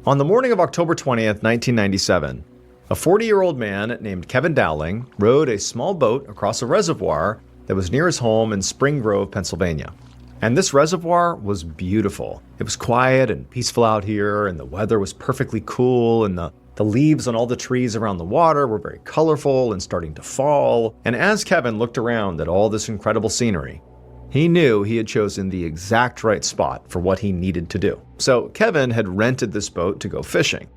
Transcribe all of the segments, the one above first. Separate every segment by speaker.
Speaker 1: On the morning of October 20th, 1997, a 40-year-old man named Kevin Dowling rowed a small boat across a reservoir that was near his home in Spring Grove, Pennsylvania. And this reservoir was beautiful. It was quiet and peaceful out here, and the weather was perfectly cool, and the leaves on all the trees around the water were very colorful and starting to fall. And as Kevin looked around at all this incredible scenery, he knew he had chosen the exact right spot for what he needed to do. So Kevin had rented this boat to go fishing.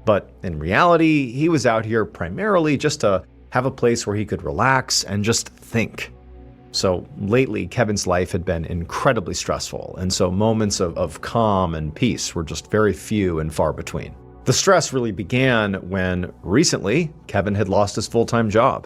Speaker 1: But in reality, he was out here primarily just to have a place where he could relax and just think. So lately, Kevin's life had been incredibly stressful, and so moments of calm and peace were just very few and far between. The stress really began when, recently, Kevin had lost his full-time job.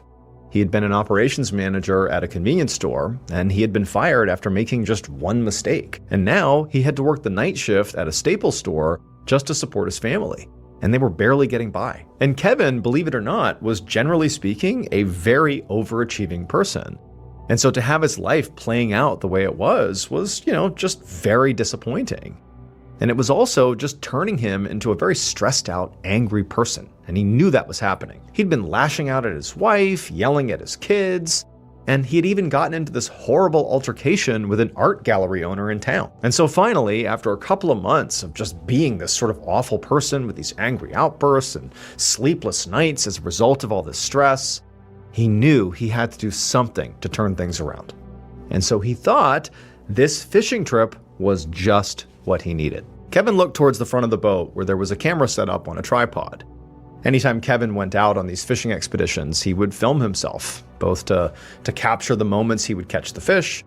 Speaker 1: He had been an operations manager at a convenience store, and he had been fired after making just one mistake. And now he had to work the night shift at a Staples store just to support his family. And they were barely getting by. And Kevin, believe it or not, was generally speaking a very overachieving person. And so to have his life playing out the way it was, just very disappointing. And it was also just turning him into a very stressed out, angry person. And he knew that was happening. He'd been lashing out at his wife, yelling at his kids, and he had even gotten into this horrible altercation with an art gallery owner in town. And so finally, after a couple of months of just being this sort of awful person with these angry outbursts and sleepless nights as a result of all this stress, he knew he had to do something to turn things around. And so he thought this fishing trip was just what he needed. Kevin looked towards the front of the boat where there was a camera set up on a tripod. Anytime Kevin went out on these fishing expeditions, he would film himself, both to capture the moments he would catch the fish,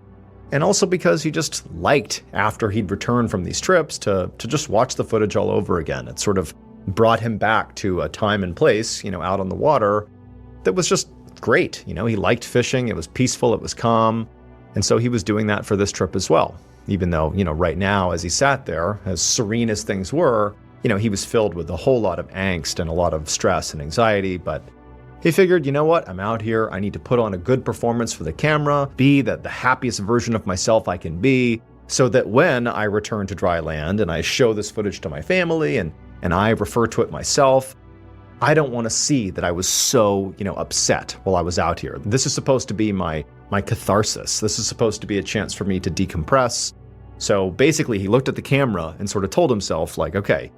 Speaker 1: and also because he just liked, after he'd returned from these trips, to just watch the footage all over again. It sort of brought him back to a time and place, out on the water that was just great. He liked fishing, it was peaceful, it was calm, and so he was doing that for this trip as well. Even though, right now, as he sat there, as serene as things were, he was filled with a whole lot of angst and a lot of stress and anxiety, but he figured, what, I'm out here, I need to put on a good performance for the camera, be the happiest version of myself I can be, so that when I return to dry land and I show this footage to my family and I refer to it myself, I don't want to see that I was so, upset while I was out here. This is supposed to be my catharsis. This is supposed to be a chance for me to decompress. So basically, he looked at the camera and sort of told himself, okay,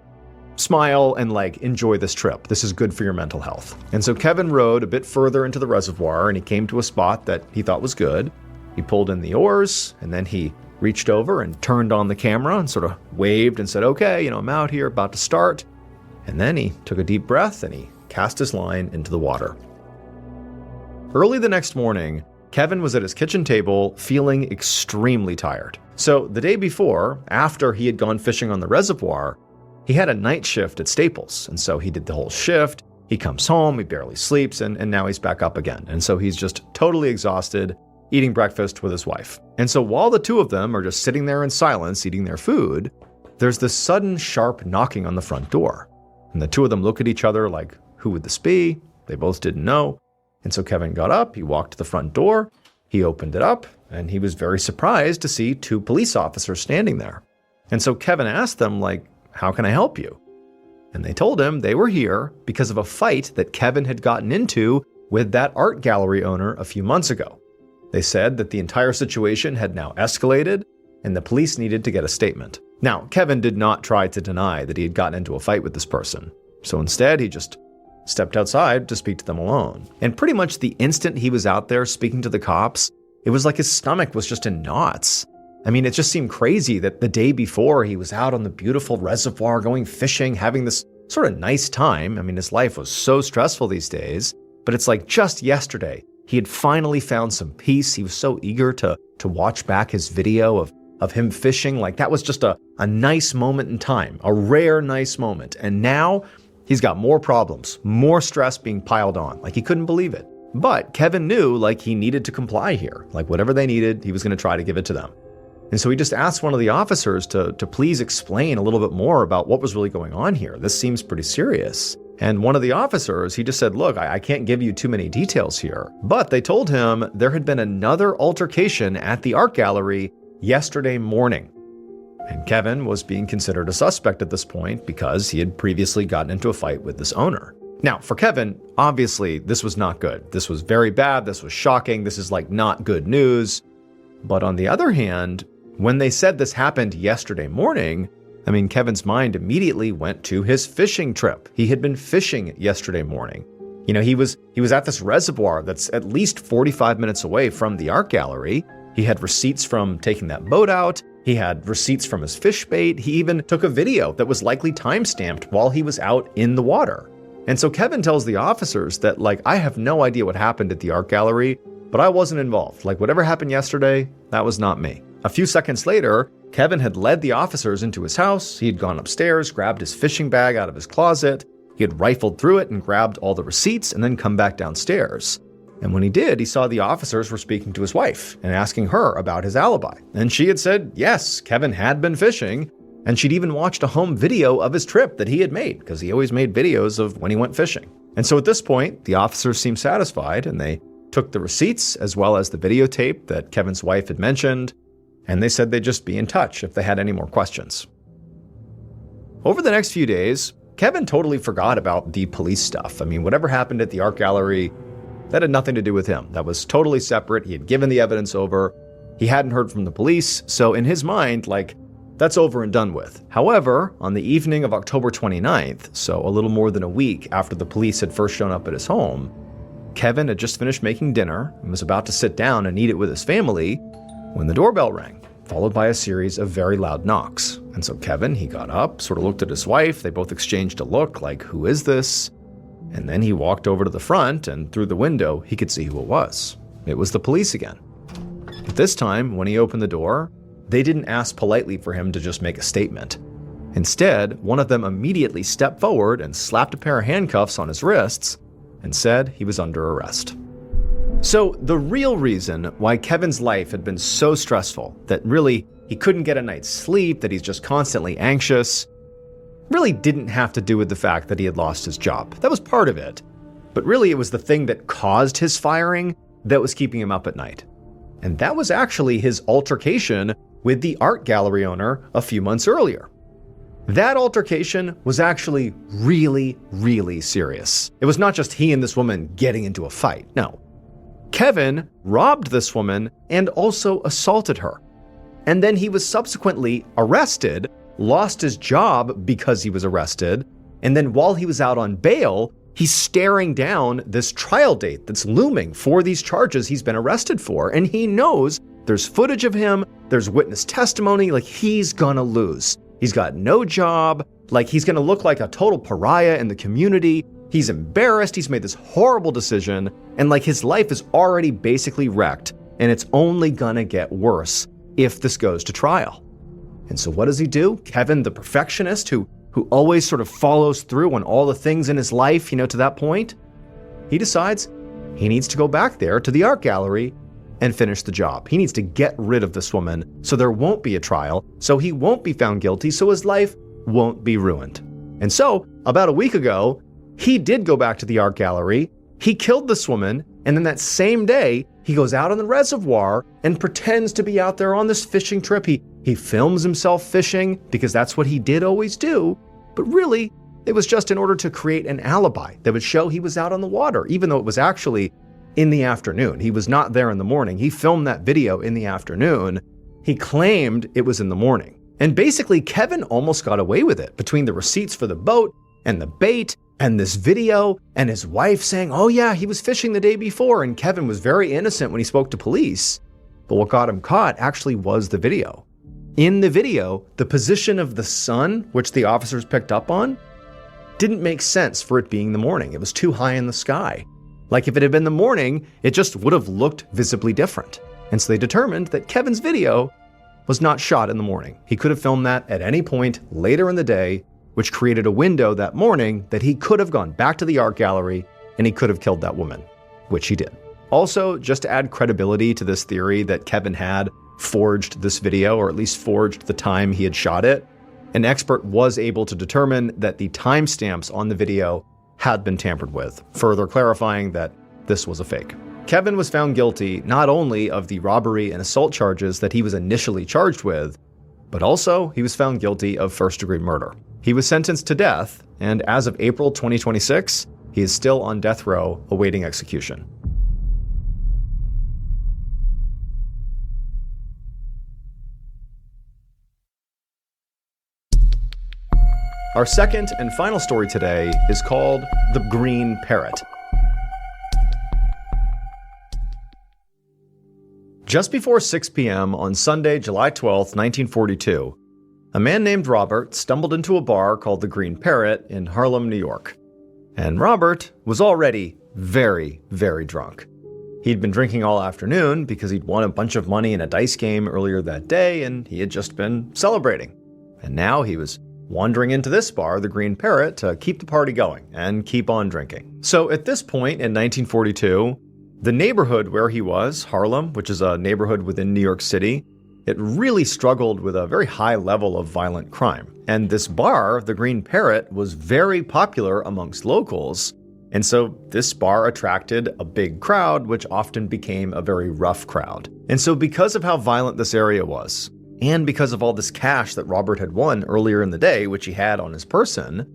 Speaker 1: smile and enjoy this trip. This is good for your mental health. And so Kevin rowed a bit further into the reservoir and he came to a spot that he thought was good. He pulled in the oars and then he reached over and turned on the camera and sort of waved and said, okay, I'm out here, about to start. And then he took a deep breath and he cast his line into the water. Early the next morning, Kevin was at his kitchen table feeling extremely tired. So the day before, after he had gone fishing on the reservoir, he had a night shift at Staples. And so he did the whole shift. He comes home, he barely sleeps, and now he's back up again. And so he's just totally exhausted, eating breakfast with his wife. And so while the two of them are just sitting there in silence, eating their food, there's this sudden sharp knocking on the front door. And the two of them look at each other like, who would this be? They both didn't know. And so Kevin got up, he walked to the front door, he opened it up, and he was very surprised to see two police officers standing there. And so Kevin asked them, how can I help you? And they told him they were here because of a fight that Kevin had gotten into with that art gallery owner a few months ago. They said that the entire situation had now escalated and the police needed to get a statement. Now, Kevin did not try to deny that he had gotten into a fight with this person. So instead, he just stepped outside to speak to them alone. And pretty much the instant he was out there speaking to the cops, it was like his stomach was just in knots. I mean, it just seemed crazy that the day before he was out on the beautiful reservoir going fishing, having this sort of nice time. I mean, his life was so stressful these days, but it's like just yesterday, he had finally found some peace. He was so eager to watch back his video of him fishing. That was just a nice moment in time, a rare nice moment. And now he's got more problems, more stress being piled on. He couldn't believe it. But Kevin knew he needed to comply here. Whatever they needed, he was going to try to give it to them. And so he just asked one of the officers to please explain a little bit more about what was really going on here. This seems pretty serious. And one of the officers, he just said, look, I can't give you too many details here. But they told him there had been another altercation at the art gallery yesterday morning. And Kevin was being considered a suspect at this point because he had previously gotten into a fight with this owner. Now, for Kevin, obviously, this was not good. This was very bad. This was shocking. This is like not good news. But on the other hand, when they said this happened yesterday morning, Kevin's mind immediately went to his fishing trip. He had been fishing yesterday morning. He was at this reservoir that's at least 45 minutes away from the art gallery. He had receipts from taking that boat out. He had receipts from his fish bait. He even took a video that was likely time-stamped while he was out in the water. And so Kevin tells the officers that, I have no idea what happened at the art gallery, but I wasn't involved. Whatever happened yesterday, that was not me. A few seconds later, Kevin had led the officers into his house. He had gone upstairs, grabbed his fishing bag out of his closet. He had rifled through it and grabbed all the receipts and then come back downstairs. And when he did, he saw the officers were speaking to his wife and asking her about his alibi. And she had said, yes, Kevin had been fishing. And she'd even watched a home video of his trip that he had made, because he always made videos of when he went fishing. And so at this point, the officers seemed satisfied, and they took the receipts as well as the videotape that Kevin's wife had mentioned, and they said they'd just be in touch if they had any more questions. Over the next few days, Kevin totally forgot about the police stuff. Whatever happened at the art gallery, that had nothing to do with him. That was totally separate. He had given the evidence over. He hadn't heard from the police, so in his mind, that's over and done with. However, on the evening of October 29th, so a little more than a week after the police had first shown up at his home, Kevin had just finished making dinner and was about to sit down and eat it with his family when the doorbell rang, followed by a series of very loud knocks. And so Kevin, he got up, sort of looked at his wife. They both exchanged a look like, who is this? And then he walked over to the front, and through the window, he could see who it was. It was the police again. But this time, when he opened the door, they didn't ask politely for him to just make a statement. Instead, one of them immediately stepped forward and slapped a pair of handcuffs on his wrists and said he was under arrest. So the real reason why Kevin's life had been so stressful, that really he couldn't get a night's sleep, that he's just constantly anxious, really didn't have to do with the fact that he had lost his job. That was part of it. But really it was the thing that caused his firing that was keeping him up at night. And that was actually his altercation with the art gallery owner a few months earlier. That altercation was actually really, really serious. It was not just he and this woman getting into a fight. No. Kevin robbed this woman and also assaulted her. And then he was subsequently arrested, lost his job because he was arrested, and then while he was out on bail, he's staring down this trial date that's looming for these charges he's been arrested for, and he knows there's footage of him, there's witness testimony, he's gonna lose. He's got no job, he's gonna look like a total pariah in the community. He's embarrassed, he's made this horrible decision, and his life is already basically wrecked, and it's only gonna get worse if this goes to trial. And so what does he do? Kevin, the perfectionist who always sort of follows through on all the things in his life, to that point, he decides he needs to go back there to the art gallery and finish the job. He needs to get rid of this woman so there won't be a trial, so he won't be found guilty, so his life won't be ruined. And so, about a week ago, he did go back to the art gallery, he killed this woman, and then that same day, he goes out on the reservoir and pretends to be out there on this fishing trip. He films himself fishing because that's what he did always do, but really, it was just in order to create an alibi that would show he was out on the water, even though it was actually in the afternoon. He was not there in the morning. He filmed that video in the afternoon. He claimed it was in the morning. And basically, Kevin almost got away with it between the receipts for the boat and the bait and this video and his wife saying, oh yeah, he was fishing the day before. And Kevin was very innocent when he spoke to police. But what got him caught actually was the video. In the video, the position of the sun, which the officers picked up on, didn't make sense for it being the morning. It was too high in the sky. If it had been the morning, it just would have looked visibly different. And so they determined that Kevin's video was not shot in the morning. He could have filmed that at any point later in the day, which created a window that morning that he could have gone back to the art gallery and he could have killed that woman, which he did. Also, just to add credibility to this theory that Kevin had forged this video, or at least forged the time he had shot it, an expert was able to determine that the timestamps on the video had been tampered with, further clarifying that this was a fake. Kevin was found guilty not only of the robbery and assault charges that he was initially charged with, but also he was found guilty of first-degree murder. He was sentenced to death, and as of April 2026, he is still on death row awaiting execution. Our second and final story today is called The Green Parrot. Just before 6 p.m. on Sunday, July 12, 1942, a man named Robert stumbled into a bar called the Green Parrot in Harlem, New York. And Robert was already very, very drunk. He'd been drinking all afternoon because he'd won a bunch of money in a dice game earlier that day, and he had just been celebrating. And now he was wandering into this bar, the Green Parrot, to keep the party going and keep on drinking. So at this point in 1942, the neighborhood where he was, Harlem, which is a neighborhood within New York City, it really struggled with a very high level of violent crime. And this bar, the Green Parrot, was very popular amongst locals. And so this bar attracted a big crowd, which often became a very rough crowd. And so because of how violent this area was, and because of all this cash that Robert had won earlier in the day, which he had on his person,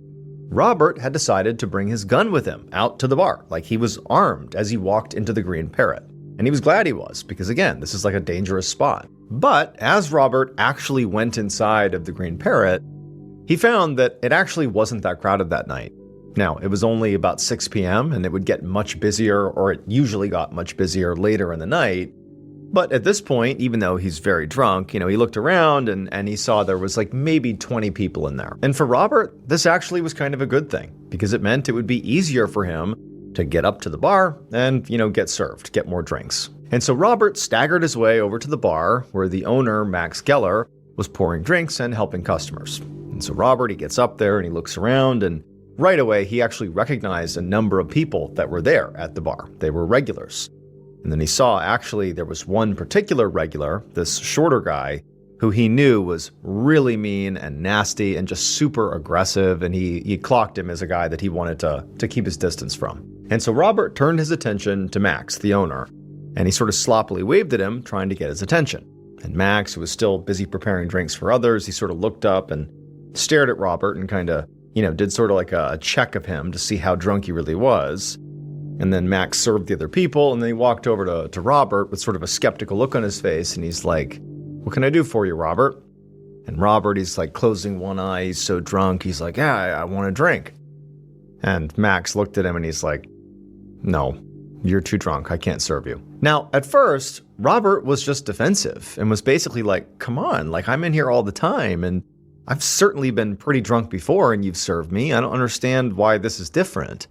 Speaker 1: Robert had decided to bring his gun with him out to the bar, like he was armed as he walked into the Green Parrot. And he was glad he was, because again, this is like a dangerous spot. But as Robert actually went inside of the Green Parrot, he found that it actually wasn't that crowded that night. Now, it was only about 6 p.m. and it would get much busier, or it usually got much busier later in the night. But at this point, even though he's very drunk, he looked around and he saw there was like maybe 20 people in there. And for Robert, this actually was kind of a good thing, because it meant it would be easier for him to get up to the bar and, get served, get more drinks. And so Robert staggered his way over to the bar where the owner, Max Geller, was pouring drinks and helping customers. And so Robert, he gets up there and he looks around, and right away he actually recognized a number of people that were there at the bar. They were regulars. And then he saw actually there was one particular regular, this shorter guy, who he knew was really mean and nasty and just super aggressive, and he clocked him as a guy that he wanted to keep his distance from. And so Robert turned his attention to Max, the owner, and he sort of sloppily waved at him, trying to get his attention. And Max, who was still busy preparing drinks for others, he sort of looked up and stared at Robert and kind of, did sort of like a check of him to see how drunk he really was. And then Max served the other people, and then he walked over to Robert with sort of a skeptical look on his face, and he's like, "What can I do for you, Robert?" And Robert, he's like closing one eye, he's so drunk, he's like, "Yeah, I want a drink." And Max looked at him and he's like, "No, you're too drunk, I can't serve you." Now, at first, Robert was just defensive and was basically like, "Come on, like I'm in here all the time, and I've certainly been pretty drunk before and you've served me. I don't understand why this is different."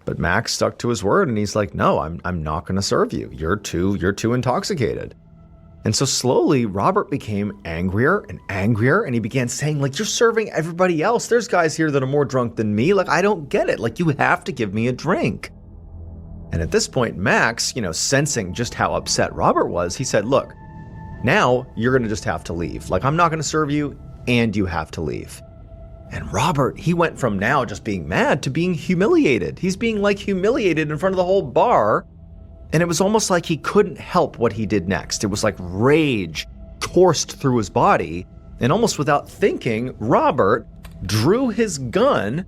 Speaker 1: But Max stuck to his word and he's like, "No, I'm not going to serve you. You're too intoxicated." And so slowly Robert became angrier and he began saying, like, "You're serving everybody else. There's guys here that are more drunk than me. Like, I don't get it. Like, you have to give me a drink." And at this point, Max, sensing just how upset Robert was, he said, "Look, now you're going to just have to leave. Like, I'm not going to serve you and you have to leave." And Robert, he went from now just being mad to being humiliated. He's being like humiliated in front of the whole bar. And it was almost like he couldn't help what he did next. It was like rage coursed through his body. And almost without thinking, Robert drew his gun,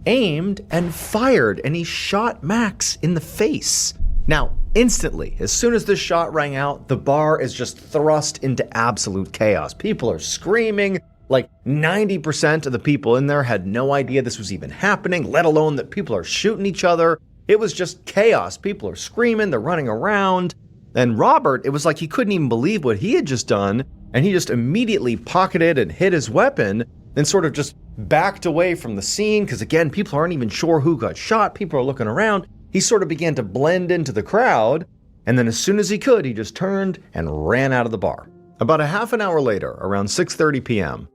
Speaker 1: aimed, and fired. And he shot Max in the face. Now, instantly, as soon as this shot rang out, the bar is just thrust into absolute chaos. People are screaming. Like 90% of the people in there had no idea this was even happening, let alone that people are shooting each other. It was just chaos. People are screaming, they're running around. And Robert, it was like he couldn't even believe what he had just done, and he just immediately pocketed and hid his weapon and sort of just backed away from the scene, because again, people aren't even sure who got shot. People are looking around. He sort of began to blend into the crowd, and then as soon as he could, he just turned and ran out of the bar. About a half an hour later, around 6:30 p.m.,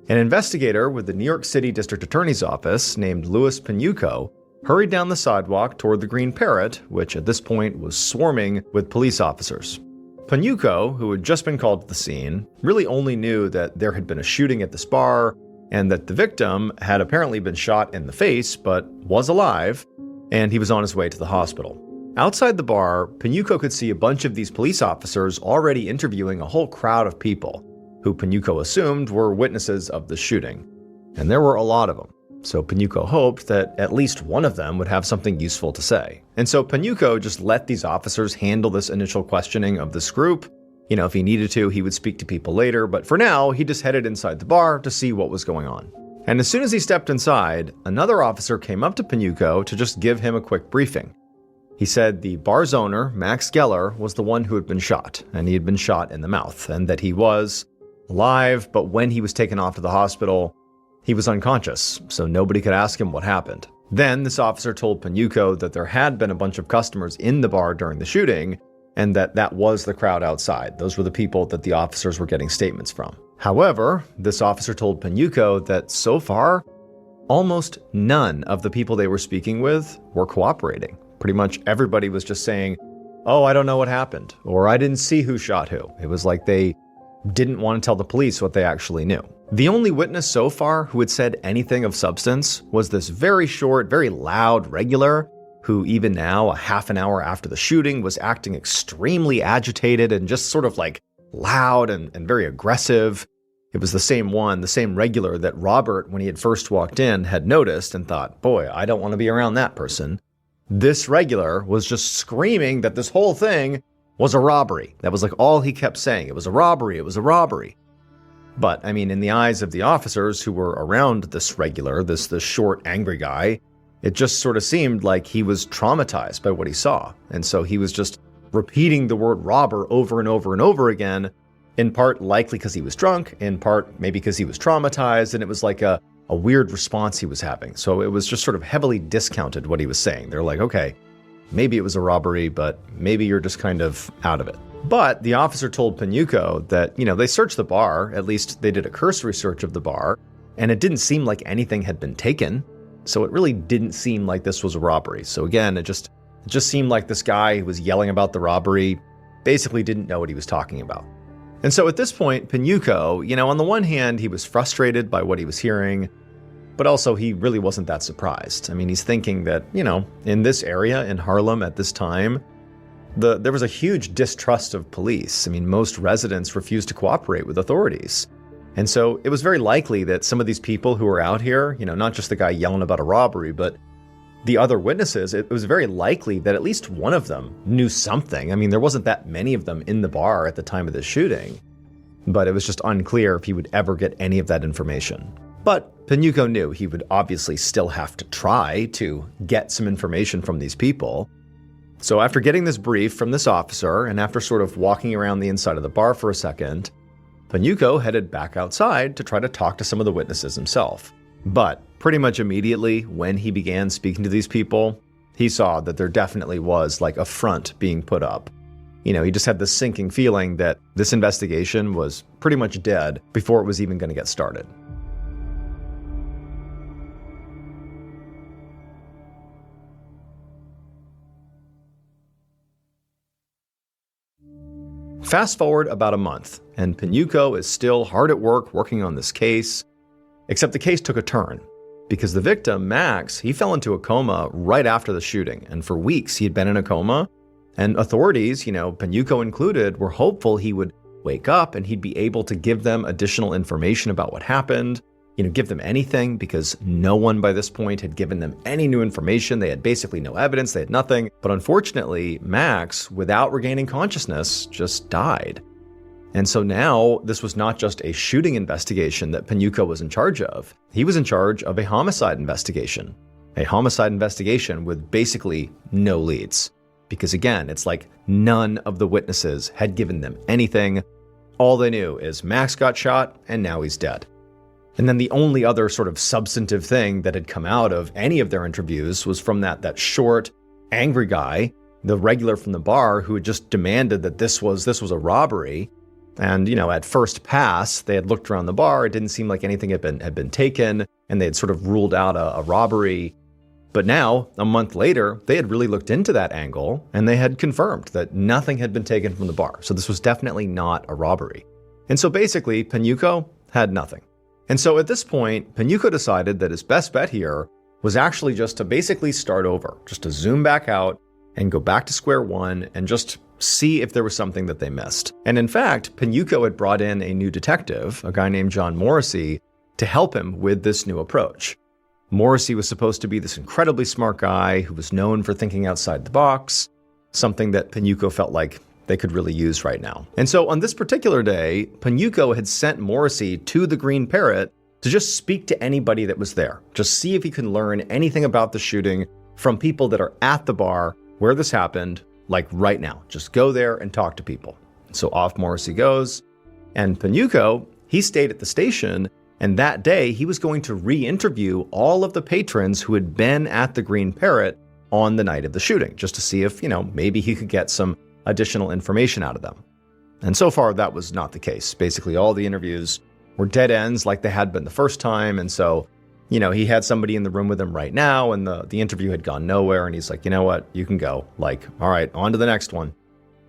Speaker 1: an investigator with the New York City District Attorney's Office named Louis Panuco hurried down the sidewalk toward the Green Parrot, which at this point was swarming with police officers. Panuco, who had just been called to the scene, really only knew that there had been a shooting at this bar and that the victim had apparently been shot in the face but was alive, and he was on his way to the hospital. Outside the bar, Panuco could see a bunch of these police officers already interviewing a whole crowd of people who Panuco assumed were witnesses of the shooting. And there were a lot of them. So Panuco hoped that at least one of them would have something useful to say. And so Panuco just let these officers handle this initial questioning of this group. If he needed to, he would speak to people later, but for now, he just headed inside the bar to see what was going on. And as soon as he stepped inside, another officer came up to Panuco to just give him a quick briefing. He said the bar's owner, Max Geller, was the one who had been shot, and he had been shot in the mouth, and that he was alive, but when he was taken off to the hospital, he was unconscious, so nobody could ask him what happened. Then this officer told Panuco that there had been a bunch of customers in the bar during the shooting, and that was the crowd outside. Those were the people that the officers were getting statements from. However, this officer told Panuco that so far, almost none of the people they were speaking with were cooperating. Pretty much everybody was just saying, "Oh, I don't know what happened," or "I didn't see who shot who." It was like they didn't want to tell the police what they actually knew. The only witness so far who had said anything of substance was this very short, very loud regular, who even now, a half an hour after the shooting, was acting extremely agitated and just sort of like loud and very aggressive. It was the same regular that Robert, when he had first walked in, had noticed and thought, boy, I don't want to be around that person. This regular was just screaming that this whole thing was a robbery. That was like all he kept saying. It was a robbery. It was a robbery. But, I mean, in the eyes of the officers who were around this regular, this short, angry guy, it just sort of seemed like he was traumatized by what he saw. And so he was just repeating the word robber over and over and over again, in part likely because he was drunk, in part maybe because he was traumatized, and it was like a weird response he was having. So it was just sort of heavily discounted what he was saying. They're like, okay, maybe it was a robbery, but maybe you're just kind of out of it. But the officer told Panuco that, they searched the bar, at least they did a cursory search of the bar, and it didn't seem like anything had been taken. So it really didn't seem like this was a robbery. So again, it just seemed like this guy who was yelling about the robbery basically didn't know what he was talking about. And so at this point, Panuco, on the one hand, he was frustrated by what he was hearing, but also he really wasn't that surprised. I mean, he's thinking that, in this area in Harlem at this time, there was a huge distrust of police. I mean, most residents refused to cooperate with authorities. And so it was very likely that some of these people who were out here, not just the guy yelling about a robbery, but the other witnesses, it was very likely that at least one of them knew something. I mean, there wasn't that many of them in the bar at the time of the shooting, but it was just unclear if he would ever get any of that information. But Panuco knew he would obviously still have to try to get some information from these people. So after getting this brief from this officer, and after sort of walking around the inside of the bar for a second, Panuco headed back outside to try to talk to some of the witnesses himself. But pretty much immediately when he began speaking to these people, he saw that there definitely was like a front being put up. He just had this sinking feeling that this investigation was pretty much dead before it was even going to get started. Fast forward about a month, and Panuco is still hard at work working on this case, except the case took a turn, because the victim, Max, he fell into a coma right after the shooting, and for weeks he had been in a coma, and authorities, Panuco included, were hopeful he would wake up and he'd be able to give them additional information about what happened, give them anything, because no one by this point had given them any new information. They had basically no evidence, they had nothing. But unfortunately, Max, without regaining consciousness, just died. And so now this was not just a shooting investigation that Panuco was in charge of. He was in charge of a homicide investigation. A homicide investigation with basically no leads. Because again, it's like none of the witnesses had given them anything. All they knew is Max got shot and now he's dead. And then the only other sort of substantive thing that had come out of any of their interviews was from that short, angry guy, the regular from the bar, who had just demanded that this was a robbery. And, at first pass, they had looked around the bar. It didn't seem like anything had been taken, and they had sort of ruled out a robbery. But now, a month later, they had really looked into that angle, and they had confirmed that nothing had been taken from the bar. So this was definitely not a robbery. And so basically, Panuco had nothing. And so at this point, Panuco decided that his best bet here was actually just to basically start over, just to zoom back out and go back to square one and just see if there was something that they missed. And in fact, Pinuco had brought in a new detective, a guy named John Morrissey, to help him with this new approach. Morrissey was supposed to be this incredibly smart guy who was known for thinking outside the box, something that Pinuco felt like they could really use right now. And so on this particular day, Pinuco had sent Morrissey to the Green Parrot to just speak to anybody that was there, just see if he can learn anything about the shooting from people that are at the bar where this happened, like right now. Just go there and talk to people. So off Morrissey goes, and Pinuco, he stayed at the station, and that day he was going to re-interview all of the patrons who had been at the Green Parrot on the night of the shooting, just to see if, maybe he could get some additional information out of them. And so far, that was not the case. Basically, all the interviews were dead ends like they had been the first time, and so, he had somebody in the room with him right now, and the interview had gone nowhere, and he's like, you know what, you can go. Like, all right, on to the next one.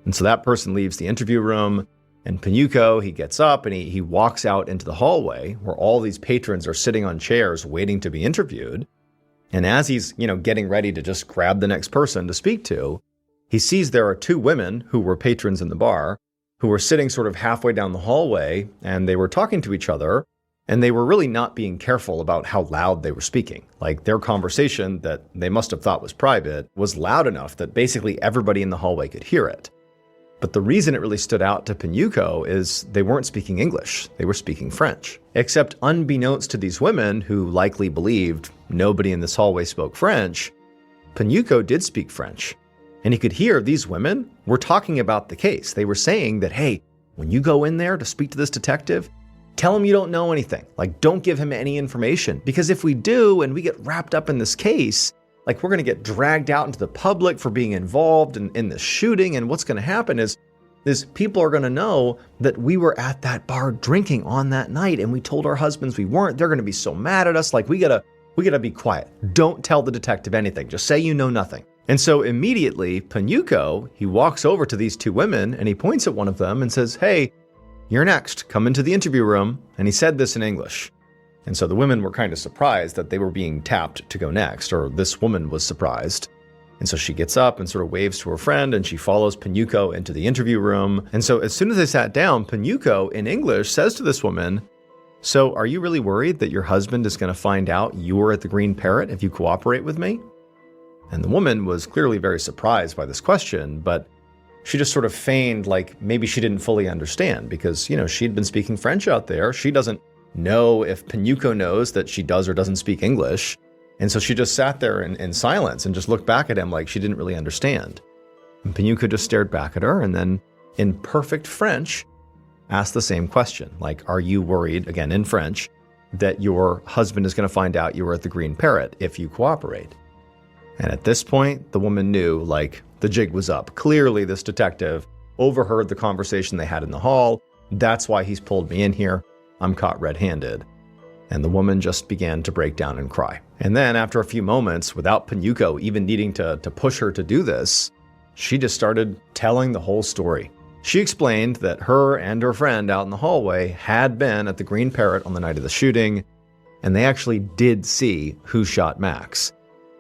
Speaker 1: And so that person leaves the interview room, and Pinuco, he gets up and he walks out into the hallway where all these patrons are sitting on chairs waiting to be interviewed. And as he's, getting ready to just grab the next person to speak to, he sees there are two women who were patrons in the bar who were sitting sort of halfway down the hallway, and they were talking to each other, and they were really not being careful about how loud they were speaking. Like, their conversation that they must have thought was private was loud enough that basically everybody in the hallway could hear it. But the reason it really stood out to Pinuco is they weren't speaking English, they were speaking French. Except unbeknownst to these women, who likely believed nobody in this hallway spoke French, Pinuco did speak French. And he could hear these women were talking about the case. They were saying that, hey, when you go in there to speak to this detective, tell him you don't know anything. Like, don't give him any information. Because if we do and we get wrapped up in this case, like, we're going to get dragged out into the public for being involved in this shooting. And what's going to happen is people are going to know that we were at that bar drinking on that night and we told our husbands we weren't. They're going to be so mad at us. Like, we gotta be quiet. Don't tell the detective anything. Just say you know nothing. And so immediately, Pinuco, he walks over to these two women and he points at one of them and says, hey, you're next. Come into the interview room. And he said this in English. And so the women were kind of surprised that they were being tapped to go next, or this woman was surprised. And so she gets up and sort of waves to her friend, and she follows Pinuco into the interview room. And so as soon as they sat down, Pinuco, in English, says to this woman, so are you really worried that your husband is going to find out you were at the Green Parrot if you cooperate with me? And the woman was clearly very surprised by this question, but she just sort of feigned like maybe she didn't fully understand because, she'd been speaking French out there. She doesn't know if Pinuco knows that she does or doesn't speak English. And so she just sat there in silence and just looked back at him like she didn't really understand. And Pinuco just stared back at her and then, in perfect French, asked the same question. Like, are you worried, again in French, that your husband is going to find out you were at the Green Parrot if you cooperate? And at this point, the woman knew, like, the jig was up. Clearly, this detective overheard the conversation they had in the hall. That's why he's pulled me in here. I'm caught red-handed. And the woman just began to break down and cry. And then after a few moments, without Pinuco even needing to push her to do this, she just started telling the whole story. She explained that her and her friend out in the hallway had been at the Green Parrot on the night of the shooting, and they actually did see who shot Max.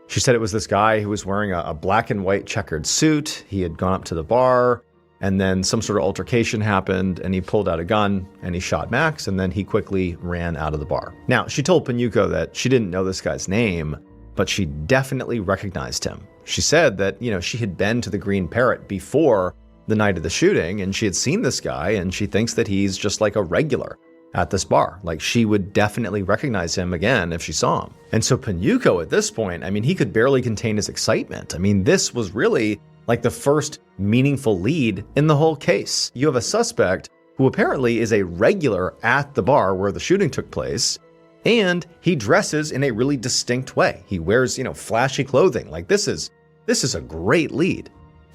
Speaker 1: She said it was this guy who was wearing a black and white checkered suit. He had gone up to the bar, and then some sort of altercation happened, and he pulled out a gun, and he shot Max, and then he quickly ran out of the bar. Now, she told Pinuco that she didn't know this guy's name, but she definitely recognized him. She said that, she had been to the Green Parrot before the night of the shooting, and she had seen this guy, and she thinks that he's just like a regular at this bar. Like, she would definitely recognize him again if she saw him. And so Pinuco at this point, he could barely contain his excitement. This was really like the first meaningful lead in the whole case. You have a suspect who apparently is a regular at the bar where the shooting took place, and he dresses in a really distinct way. He wears, flashy clothing. Like, this is a great lead.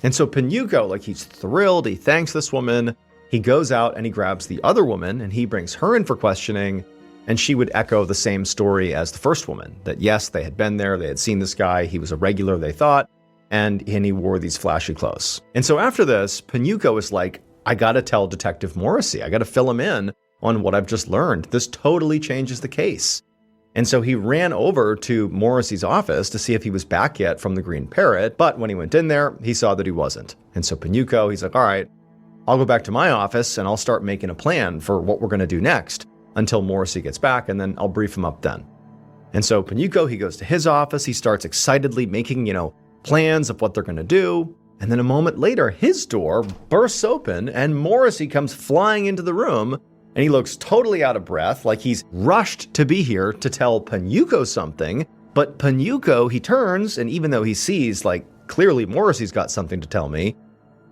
Speaker 1: And so Pinuco, like, he's thrilled. He thanks this woman. He goes out and he grabs the other woman and he brings her in for questioning. And she would echo the same story as the first woman, that yes, they had been there. They had seen this guy. He was a regular, they thought. And he wore these flashy clothes. And so after this, Pinuco is like, I gotta tell Detective Morrissey. I gotta fill him in on what I've just learned. This totally changes the case. And so he ran over to Morrissey's office to see if he was back yet from the Green Parrot, but when he went in there, he saw that he wasn't. And so Panuco, he's like, all right, I'll go back to my office and I'll start making a plan for what we're going to do next until Morrissey gets back, and then I'll brief him up then. And so Panuco, he goes to his office, he starts excitedly making, plans of what they're going to do. And then a moment later, his door bursts open and Morrissey comes flying into the room, and he looks totally out of breath, like he's rushed to be here to tell Panuco something. But Panuco, he turns, and even though he sees, clearly Morrissey's got something to tell me,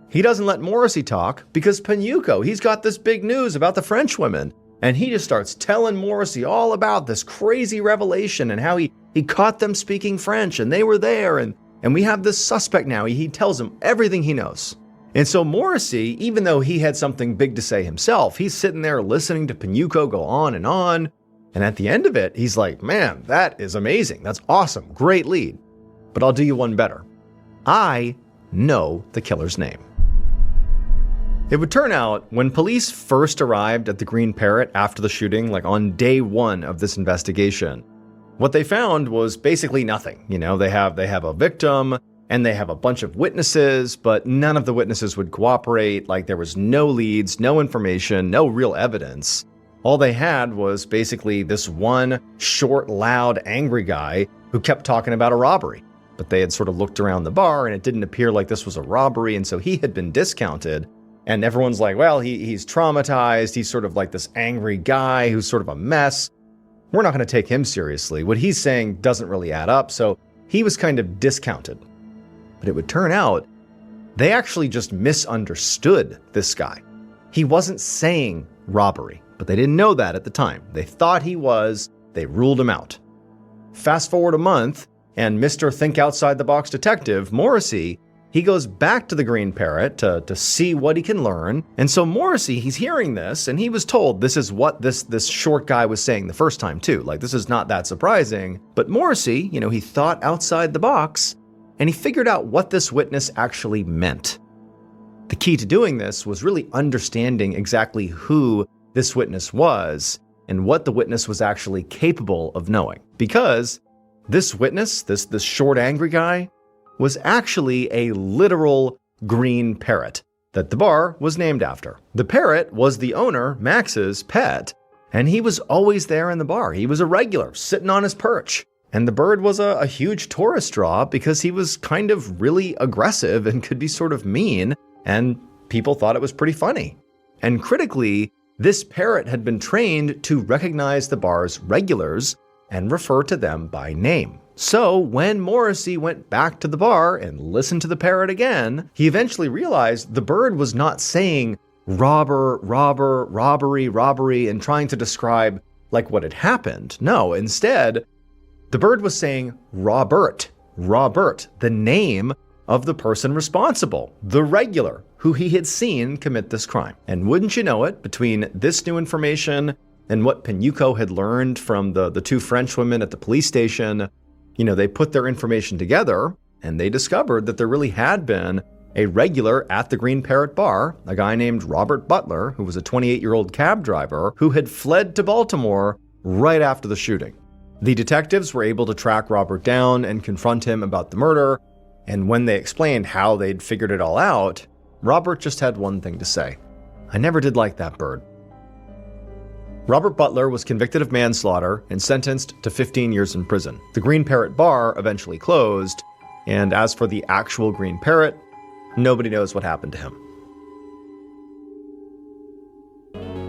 Speaker 1: he doesn't let Morrissey talk because Panuco, he's got this big news about the French women. And he just starts telling Morrissey all about this crazy revelation and how he caught them speaking French and they were there. And we have this suspect now. He tells him everything he knows. And so Morrissey, even though he had something big to say himself, he's sitting there listening to Panuco go on. And at the end of it, he's like, man, that is amazing. That's awesome. Great lead. But I'll do you one better. I know the killer's name. It would turn out when police first arrived at the Green Parrot after the shooting, on day one of this investigation, what they found was basically nothing. They have a victim and they have a bunch of witnesses, but none of the witnesses would cooperate. There was no leads, no information, no real evidence. All they had was basically this one short, loud, angry guy who kept talking about a robbery. But they had sort of looked around the bar and it didn't appear like this was a robbery, and so he had been discounted. And everyone's like, well, he's traumatized. He's sort of like this angry guy who's sort of a mess. We're not going to take him seriously. What he's saying doesn't really add up. So he was kind of discounted. But it would turn out they actually just misunderstood this guy. He wasn't saying robbery, but they didn't know that at the time. They thought he was. They ruled him out. Fast forward a month, and Mr. Think Outside the Box detective, Morrissey, he goes back to the Green Parrot to see what he can learn. And so Morrissey, he's hearing this, and he was told this is what this short guy was saying the first time too. This is not that surprising. But Morrissey, he thought outside the box, and he figured out what this witness actually meant. The key to doing this was really understanding exactly who this witness was and what the witness was actually capable of knowing. Because this witness, this short angry guy, was actually a literal green parrot that the bar was named after. The parrot was the owner, Max's, pet, and he was always there in the bar. He was a regular, sitting on his perch. And the bird was a huge tourist draw because he was kind of really aggressive and could be sort of mean, and people thought it was pretty funny. And critically, this parrot had been trained to recognize the bar's regulars and refer to them by name. So when Morrissey went back to the bar and listened to the parrot again, he eventually realized the bird was not saying robber, robbery, and trying to describe what had happened. No, instead, the bird was saying Robert, the name of the person responsible, the regular who he had seen commit this crime. And wouldn't you know it, between this new information and what Panuco had learned from the two French women at the police station, they put their information together and they discovered that there really had been a regular at the Green Parrot bar, a guy named Robert Butler, who was a 28-year-old cab driver who had fled to Baltimore right after the shooting. The detectives were able to track Robert down and confront him about the murder, and when they explained how they'd figured it all out, Robert just had one thing to say: I never did like that bird. Robert Butler was convicted of manslaughter and sentenced to 15 years in prison. The Green Parrot bar eventually closed, and as for the actual Green Parrot, nobody knows what happened to him.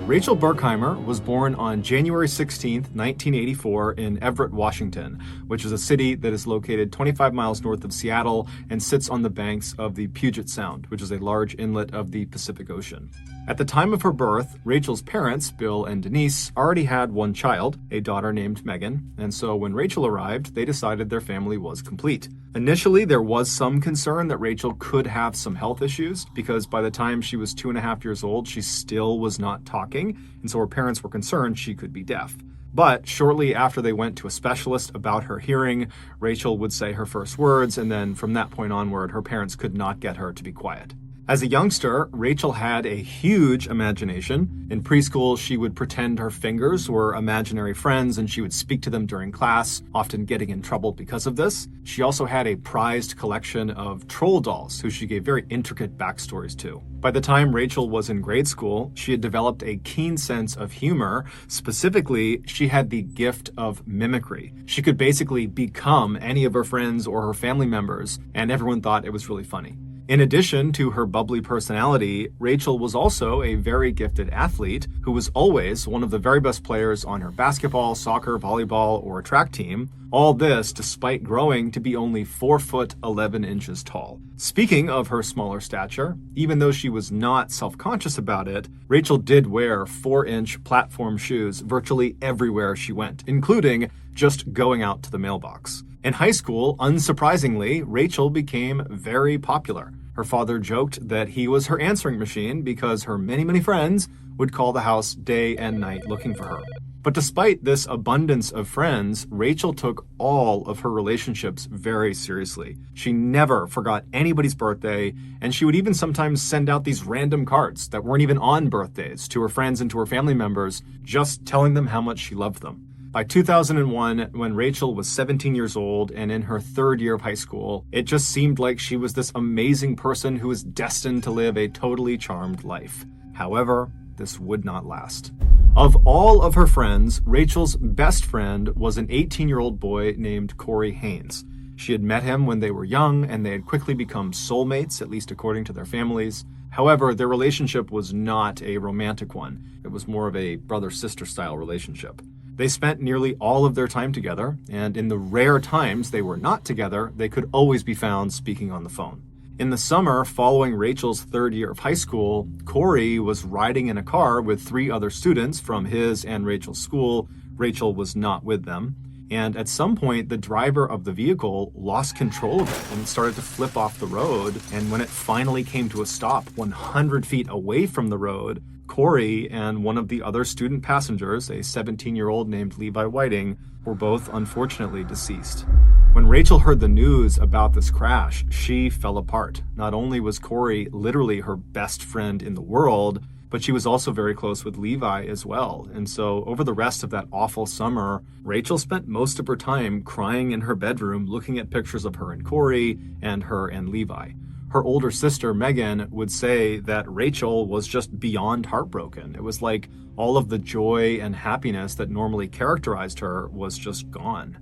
Speaker 1: Rachel Berkheimer was born on January 16, 1984 in Everett, Washington, which is a city that is located 25 miles north of Seattle and sits on the banks of the Puget Sound, which is a large inlet of the Pacific Ocean. At the time of her birth, Rachel's parents, Bill and Denise, already had one child, a daughter named Megan, and so when Rachel arrived, they decided their family was complete. Initially, there was some concern that Rachel could have some health issues because by the time she was 2.5 years old, she still was not talking, and so her parents were concerned she could be deaf. But shortly after they went to a specialist about her hearing, Rachel would say her first words, and then from that point onward, her parents could not get her to be quiet. As a youngster, Rachel had a huge imagination. In preschool, she would pretend her fingers were imaginary friends and she would speak to them during class, often getting in trouble because of this. She also had a prized collection of troll dolls, who she gave very intricate backstories to. By the time Rachel was in grade school, she had developed a keen sense of humor. Specifically, she had the gift of mimicry. She could basically become any of her friends or her family members, and everyone thought it was really funny. In addition to her bubbly personality, Rachel was also a very gifted athlete who was always one of the very best players on her basketball, soccer, volleyball, or track team. All this despite growing to be only 4 foot 11 inches tall. Speaking of her smaller stature, even though she was not self-conscious about it, Rachel did wear 4-inch platform shoes virtually everywhere she went, including just going out to the mailbox. In high school, unsurprisingly, Rachel became very popular. Her father joked that he was her answering machine because her many friends would call the house day and night looking for her. But despite this abundance of friends, Rachel took all of her relationships very seriously. She never forgot anybody's birthday, and she would even sometimes send out these random cards that weren't even on birthdays to her friends and to her family members, just telling them how much she loved them. By 2001, when Rachel was 17 years old and in her 3rd year of high school, it just seemed like she was this amazing person who was destined to live a totally charmed life. However, this would not last. Of all of her friends, Rachel's best friend was an 18-year-old boy named Corey Haynes. She had met him when they were young, and they had quickly become soulmates, at least according to their families. However, their relationship was not a romantic one. It was more of a brother-sister style relationship. They spent nearly all of their time together, and in the rare times they were not together, they could always be found speaking on the phone. In the summer following Rachel's 3rd year of high school, Corey was riding in a car with 3 other students from his and Rachel's school. Rachel was not with them. And at some point, the driver of the vehicle lost control of it and started to flip off the road. And when it finally came to a stop 100 feet away from the road, Corey and one of the other student passengers, a 17-year-old named Levi Whiting, were both unfortunately deceased. When Rachel heard the news about this crash, she fell apart. Not only was Corey literally her best friend in the world, but she was also very close with Levi as well. And so over the rest of that awful summer, Rachel spent most of her time crying in her bedroom, looking at pictures of her and Corey and her and Levi. Her older sister, Megan, would say that Rachel was just beyond heartbroken. It was like all of the joy and happiness that normally characterized her was just gone.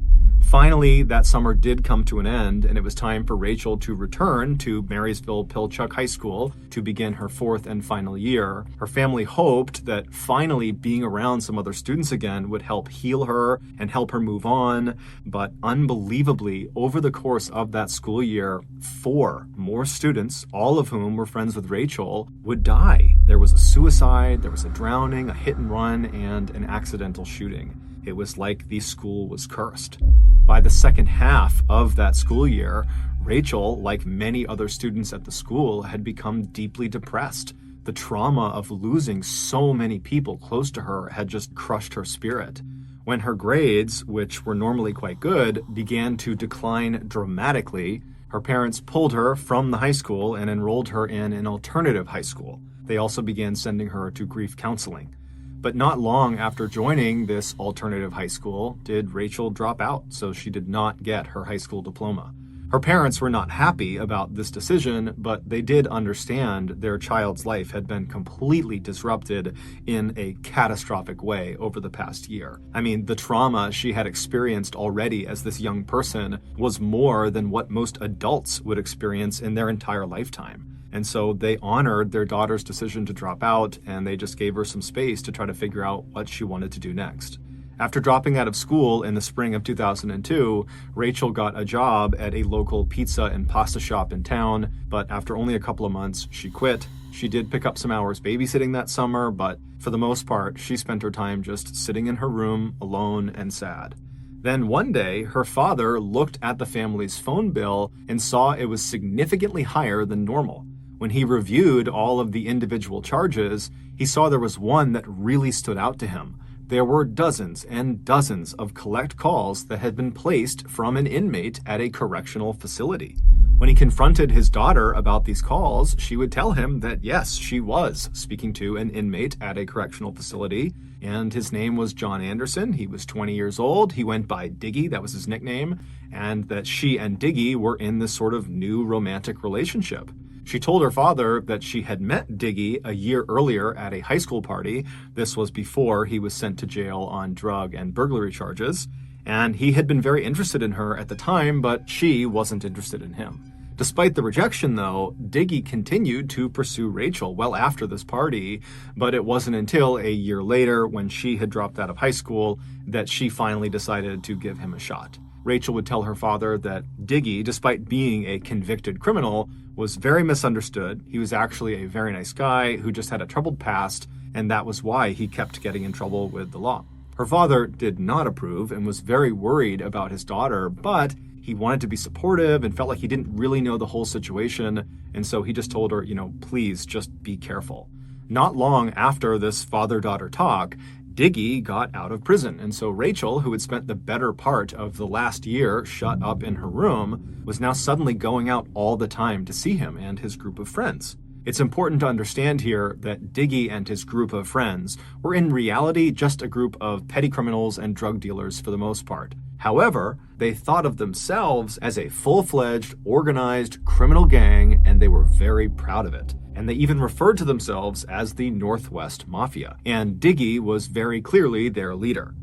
Speaker 1: Finally, that summer did come to an end, and it was time for Rachel to return to Marysville-Pilchuck High School to begin her 4th and final year. Her family hoped that finally being around some other students again would help heal her and help her move on, but unbelievably, over the course of that school year, 4 more students, all of whom were friends with Rachel, would die. There was a suicide, there was a drowning, a hit and run, and an accidental shooting. It was like the school was cursed. By the second half of that school year, Rachel, like many other students at the school, had become deeply depressed. The trauma of losing so many people close to her had just crushed her spirit. When her grades, which were normally quite good, began to decline dramatically, her parents pulled her from the high school and enrolled her in an alternative high school. They also began sending her to grief counseling. But not long after joining this alternative high school did Rachel drop out, so she did not get her high school diploma. Her parents were not happy about this decision, but they did understand their child's life had been completely disrupted in a catastrophic way over the past year. I mean, the trauma she had experienced already as this young person was more than what most adults would experience in their entire lifetime. And so they honored their daughter's decision to drop out, and they just gave her some space to try to figure out what she wanted to do next. After dropping out of school in the spring of 2002, Rachel got a job at a local pizza and pasta shop in town, but after only a couple of months, she quit. She did pick up some hours babysitting that summer, but for the most part, she spent her time just sitting in her room, alone and sad. Then one day, her father looked at the family's phone bill and saw it was significantly higher than normal. When he reviewed all of the individual charges, he saw there was one that really stood out to him. There were dozens and dozens of collect calls that had been placed from an inmate at a correctional facility. When he confronted his daughter about these calls, she would tell him that yes, she was speaking to an inmate at a correctional facility, and his name was John Anderson. He was 20 years old. He went by Diggy, that was his nickname, and that she and Diggy were in this sort of new romantic relationship. She told her father that she had met Diggy a year earlier at a high school party. This was before he was sent to jail on drug and burglary charges. And he had been very interested in her at the time, but she wasn't interested in him. Despite the rejection, though, Diggy continued to pursue Rachel well after this party, but it wasn't until a year later, when she had dropped out of high school, that she finally decided to give him a shot. Rachel would tell her father that Diggy, despite being a convicted criminal, was very misunderstood. He was actually a very nice guy who just had a troubled past, and that was why he kept getting in trouble with the law. Her father did not approve and was very worried about his daughter, but he wanted to be supportive and felt like he didn't really know the whole situation, and so he just told her, please just be careful. Not long after this father-daughter talk, Diggy got out of prison, and so Rachel, who had spent the better part of the last year shut up in her room, was now suddenly going out all the time to see him and his group of friends. It's important to understand here that Diggy and his group of friends were in reality just a group of petty criminals and drug dealers for the most part. However, they thought of themselves as a full-fledged, organized criminal gang, and they were very proud of it. And they even referred to themselves as the Northwest Mafia, and Diggy was very clearly their leader.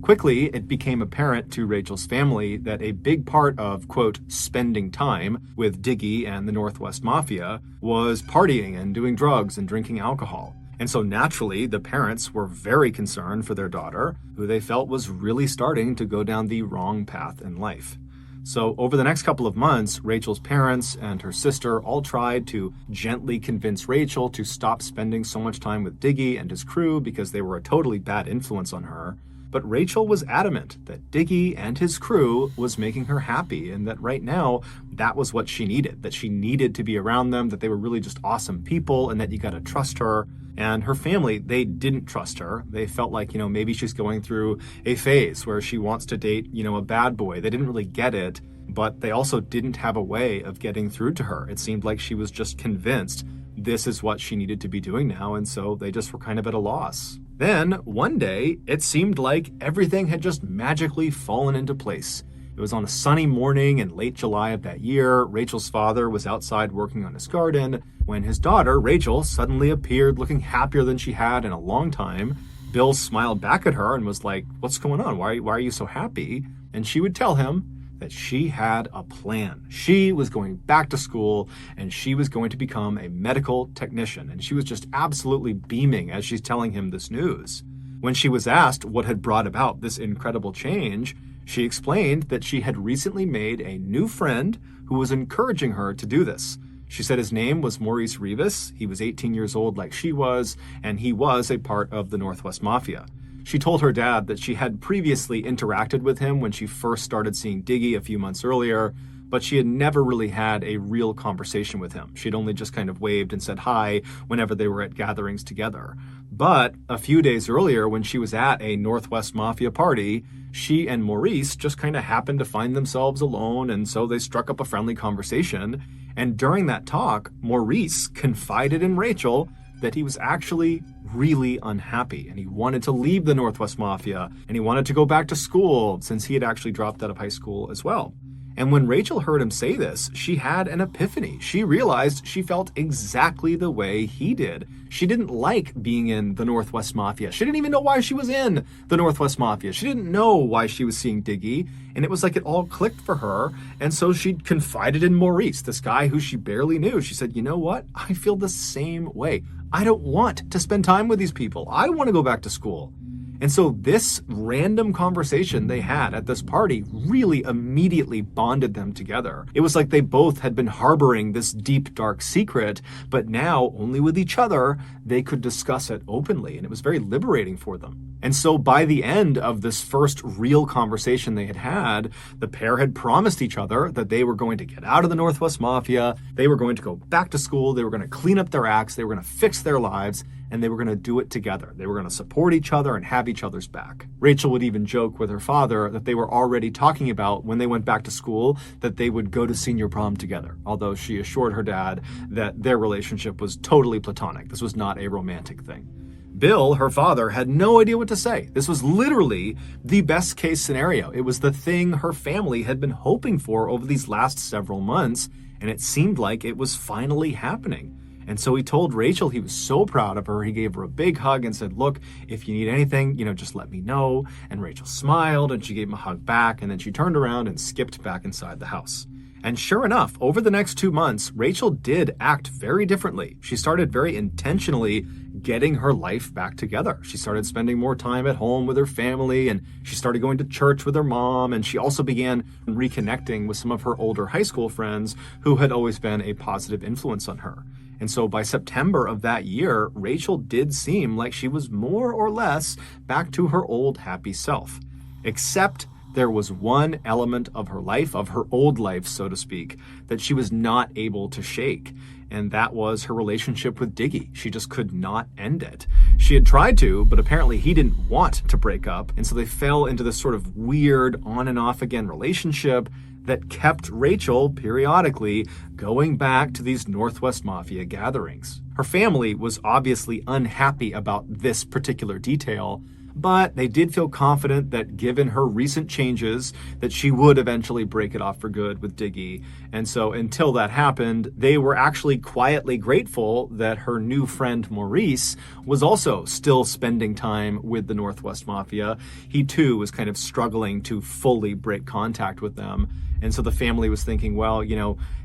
Speaker 1: Quickly, it became apparent to Rachel's family that a big part of, quote, spending time with Diggy and the Northwest Mafia was partying and doing drugs and drinking alcohol. And so naturally, the parents were very concerned for their daughter, who they felt was really starting to go down the wrong path in life. So over the next couple of months, Rachel's parents and her sister all tried to gently convince Rachel to stop spending so much time with Diggy and his crew because they were a totally bad influence on her. But Rachel was adamant that Diggy and his crew was making her happy, and that right now, that was what she needed, that she needed to be around them, that they were really just awesome people, and that you gotta trust her. And her family, they didn't trust her. They felt like, maybe she's going through a phase where she wants to date, a bad boy. They didn't really get it, but they also didn't have a way of getting through to her. It seemed like she was just convinced this is what she needed to be doing now, and so they just were kind of at a loss. Then, one day, it seemed like everything had just magically fallen into place. It was on a sunny morning in late July of that year. Rachel's father was outside working on his garden when his daughter, Rachel, suddenly appeared looking happier than she had in a long time. Bill smiled back at her and was like, "What's going on? Why are you so happy?" And she would tell him that she had a plan. She was going back to school and she was going to become a medical technician. And she was just absolutely beaming as she's telling him this news. When she was asked what had brought about this incredible change, she explained that she had recently made a new friend who was encouraging her to do this. She said his name was Maurice Rivas. He was 18 years old like she was, and he was a part of the Northwest Mafia. She told her dad that she had previously interacted with him when she first started seeing Diggy a few months earlier, but she had never really had a real conversation with him. She'd only just kind of waved and said hi whenever they were at gatherings together. But a few days earlier, when she was at a Northwest Mafia party, she and Maurice just kind of happened to find themselves alone, and so they struck up a friendly conversation. And during that talk, Maurice confided in Rachel that he was actually really unhappy and he wanted to leave the Northwest Mafia and he wanted to go back to school since he had actually dropped out of high school as well. And when Rachel heard him say this, she had an epiphany. She realized she felt exactly the way he did. She didn't like being in the Northwest Mafia. She didn't even know why she was in the Northwest Mafia. She didn't know why she was seeing Diggy, and it was like it all clicked for her. And so she confided in Maurice, this guy who she barely knew. She said, "You know what? I feel the same way. I don't want to spend time with these people. I want to go back to school." And so this random conversation they had at this party really immediately bonded them together. It was like they both had been harboring this deep, dark secret, but now only with each other, they could discuss it openly. And it was very liberating for them. And so by the end of this first real conversation they had had, the pair had promised each other that they were going to get out of the Northwest Mafia. They were going to go back to school. They were going to clean up their acts. They were going to fix their lives. and they were going to do it together. They were going to support each other and have each other's back. Rachel would even joke with her father that they were already talking about when they went back to school that they would go to senior prom together, although she assured her dad that their relationship was totally platonic. This was not a romantic thing. Bill, her father, had no idea what to say. This was literally the best case scenario. It was the thing her family had been hoping for over these last several months, and it seemed like it was finally happening. And so he told Rachel he was so proud of her. He gave her a big hug and said, look, if you need anything, just let me know. And Rachel smiled and she gave him a hug back, and then she turned around and skipped back inside the house. And sure enough, over the next 2 months, Rachel did act very differently. She started very intentionally getting her life back together. She started spending more time at home with her family, and she started going to church with her mom, and she also began reconnecting with some of her older high school friends who had always been a positive influence on her. And so by September of that year, Rachel did seem like she was more or less back to her old happy self. Except there was one element of her life, of her old life, so to speak, that she was not able to shake. And that was her relationship with Diggy. She just could not end it. She had tried to, but apparently he didn't want to break up. And so they fell into this sort of weird on and off again relationship that kept Rachel periodically going back to these Northwest Mafia gatherings. Her family was obviously unhappy about this particular detail, but they did feel confident that given her recent changes, that she would eventually break it off for good with Diggy. And so until that happened, they were actually quietly grateful that her new friend Maurice was also still spending time with the Northwest Mafia. He too was kind of struggling to fully break contact with them. And so the family was thinking, well,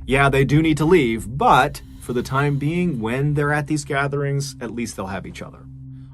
Speaker 1: yeah, they do need to leave, but for the time being, when they're at these gatherings, at least they'll have each other.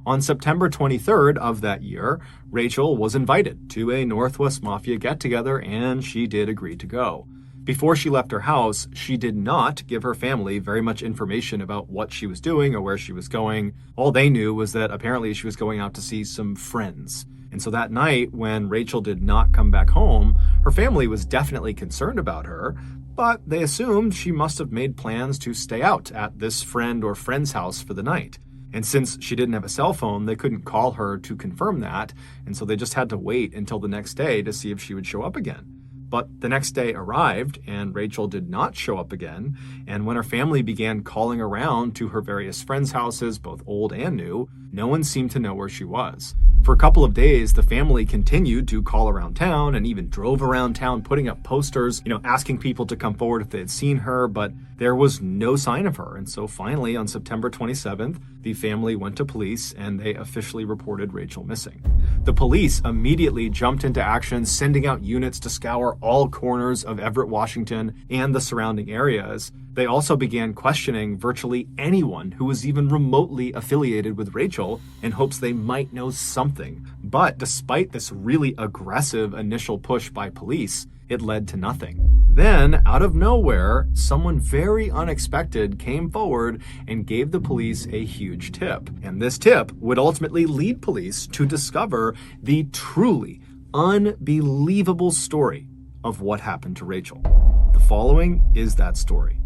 Speaker 1: On September 23rd of that year, Rachel was invited to a Northwest Mafia get-together, and she did agree to go. Before she left her house, she did not give her family very much information about what she was doing or where she was going. All they knew was that apparently she was going out to see some friends. And so that night, when Rachel did not come back home, her family was definitely concerned about her, but they assumed she must have made plans to stay out at this friend or friend's house for the night. And since she didn't have a cell phone, they couldn't call her to confirm that, and so they just had to wait until the next day to see if she would show up again. But the next day arrived, and Rachel did not show up again, and when her family began calling around to her various friends' houses, both old and new, no one seemed to know where she was. For a couple of days, the family continued to call around town and even drove around town putting up posters, asking people to come forward if they had seen her, but there was no sign of her. And so finally, on September 27th, the family went to police and they officially reported Rachel missing. The police immediately jumped into action, sending out units to scour all corners of Everett, Washington, and the surrounding areas. They also began questioning virtually anyone who was even remotely affiliated with Rachel in hopes they might know something. But despite this really aggressive initial push by police, it led to nothing. Then, out of nowhere, someone very unexpected came forward and gave the police a huge tip. And this tip would ultimately lead police to discover the truly unbelievable story of what happened to Rachel. The following is that story.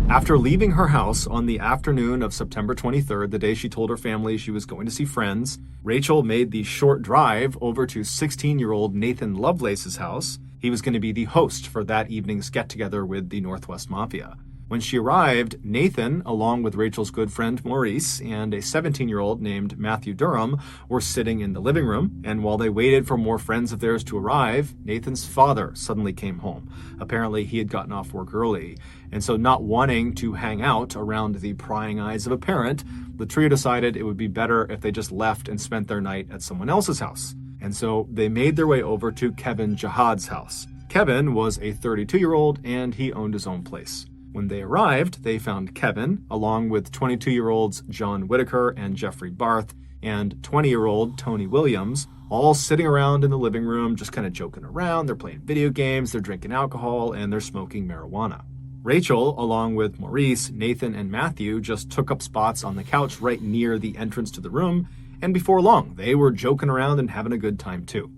Speaker 1: After leaving her house on the afternoon of September 23rd, the day she told her family she was going to see friends, Rachel made the short drive over to 16-year-old Nathan Lovelace's house. He was going to be the host for that evening's get-together with the Northwest Mafia. When she arrived, Nathan, along with Rachel's good friend Maurice and a 17-year-old named Matthew Durham, were sitting in the living room, and while they waited for more friends of theirs to arrive, Nathan's father suddenly came home. Apparently, he had gotten off work early, and so not wanting to hang out around the prying eyes of a parent, the trio decided it would be better if they just left and spent their night at someone else's house. And so they made their way over to Kevin Jihad's house. Kevin was a 32-year-old, and he owned his own place. When they arrived, they found Kevin, along with 22-year-olds John Whitaker and Jeffrey Barth, and 20-year-old Tony Williams, all sitting around in the living room, just kind of joking around. They're playing video games, they're drinking alcohol, and they're smoking marijuana. Rachel, along with Maurice, Nathan, and Matthew, just took up spots on the couch right near the entrance to the room, and before long, they were joking around and having a good time too.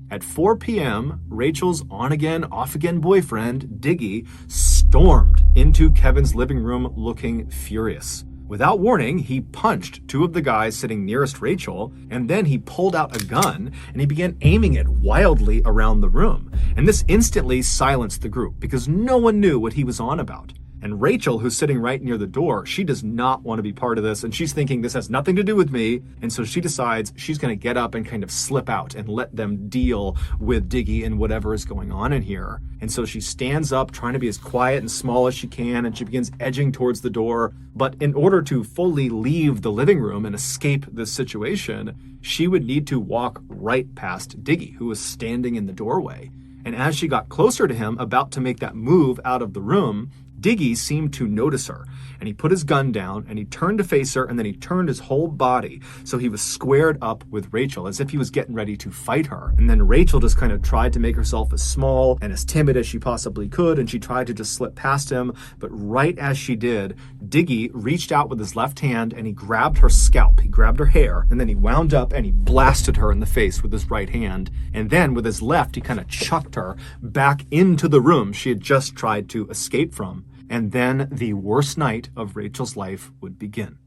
Speaker 1: At 4 p.m., Rachel's on-again, off-again boyfriend, Diggy, stormed into Kevin's living room looking furious. Without warning, he punched two of the guys sitting nearest Rachel, and then he pulled out a gun and he began aiming it wildly around the room. And this instantly silenced the group because no one knew what he was on about. And Rachel, who's sitting right near the door, she does not want to be part of this, and she's thinking this has nothing to do with me, and so she decides she's going to get up and kind of slip out and let them deal with Diggy and whatever is going on in here. And so she stands up, trying to be as quiet and small as she can, and she begins edging towards the door. But in order to fully leave the living room and escape this situation, she would need to walk right past Diggy, who was standing in the doorway. And as she got closer to him, about to make that move out of the room, Diggy seemed to notice her, and he put his gun down, and he turned to face her, and then he turned his whole body, so he was squared up with Rachel, as if he was getting ready to fight her. And then Rachel just kind of tried to make herself as small and as timid as she possibly could, and she tried to just slip past him, but right as she did, Diggy reached out with his left hand, and he grabbed her scalp, he grabbed her hair, and then he wound up and he blasted her in the face with his right hand, and then with his left, he kind of chucked her back into the room she had just tried to escape from. And then the worst night of Rachel's life would begin.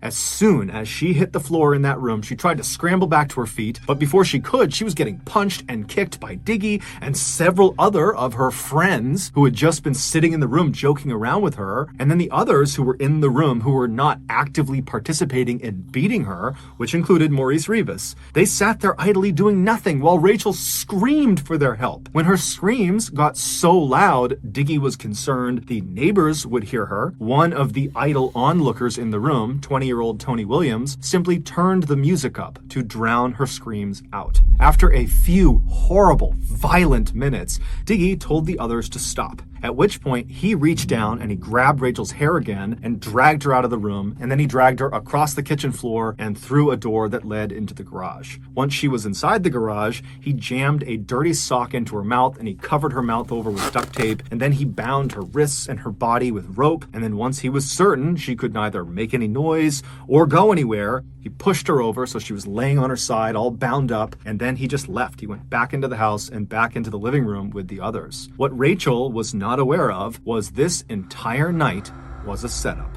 Speaker 1: As soon as she hit the floor in that room, she tried to scramble back to her feet, but before she could, she was getting punched and kicked by Diggy and several other of her friends who had just been sitting in the room joking around with her, and then the others who were in the room who were not actively participating in beating her, which included Maurice Rivas. They sat there idly doing nothing while Rachel screamed for their help. When her screams got so loud, Diggy was concerned the neighbors would hear her. One of the idle onlookers in the room, 20-year-old Tony Williams, simply turned the music up to drown her screams out. After a few horrible, violent minutes, Diggy told the others to stop, at which point he reached down and he grabbed Rachel's hair again and dragged her out of the room, and then he dragged her across the kitchen floor and through a door that led into the garage. Once she was inside the garage, he jammed a dirty sock into her mouth and he covered her mouth over with duct tape, and then he bound her wrists and her body with rope, and then once he was certain she could neither make any noise or go anywhere, he pushed her over so she was laying on her side all bound up, and then he just left. He went back into the house and back into the living room with the others. What Rachel was not aware of was this entire night was a setup.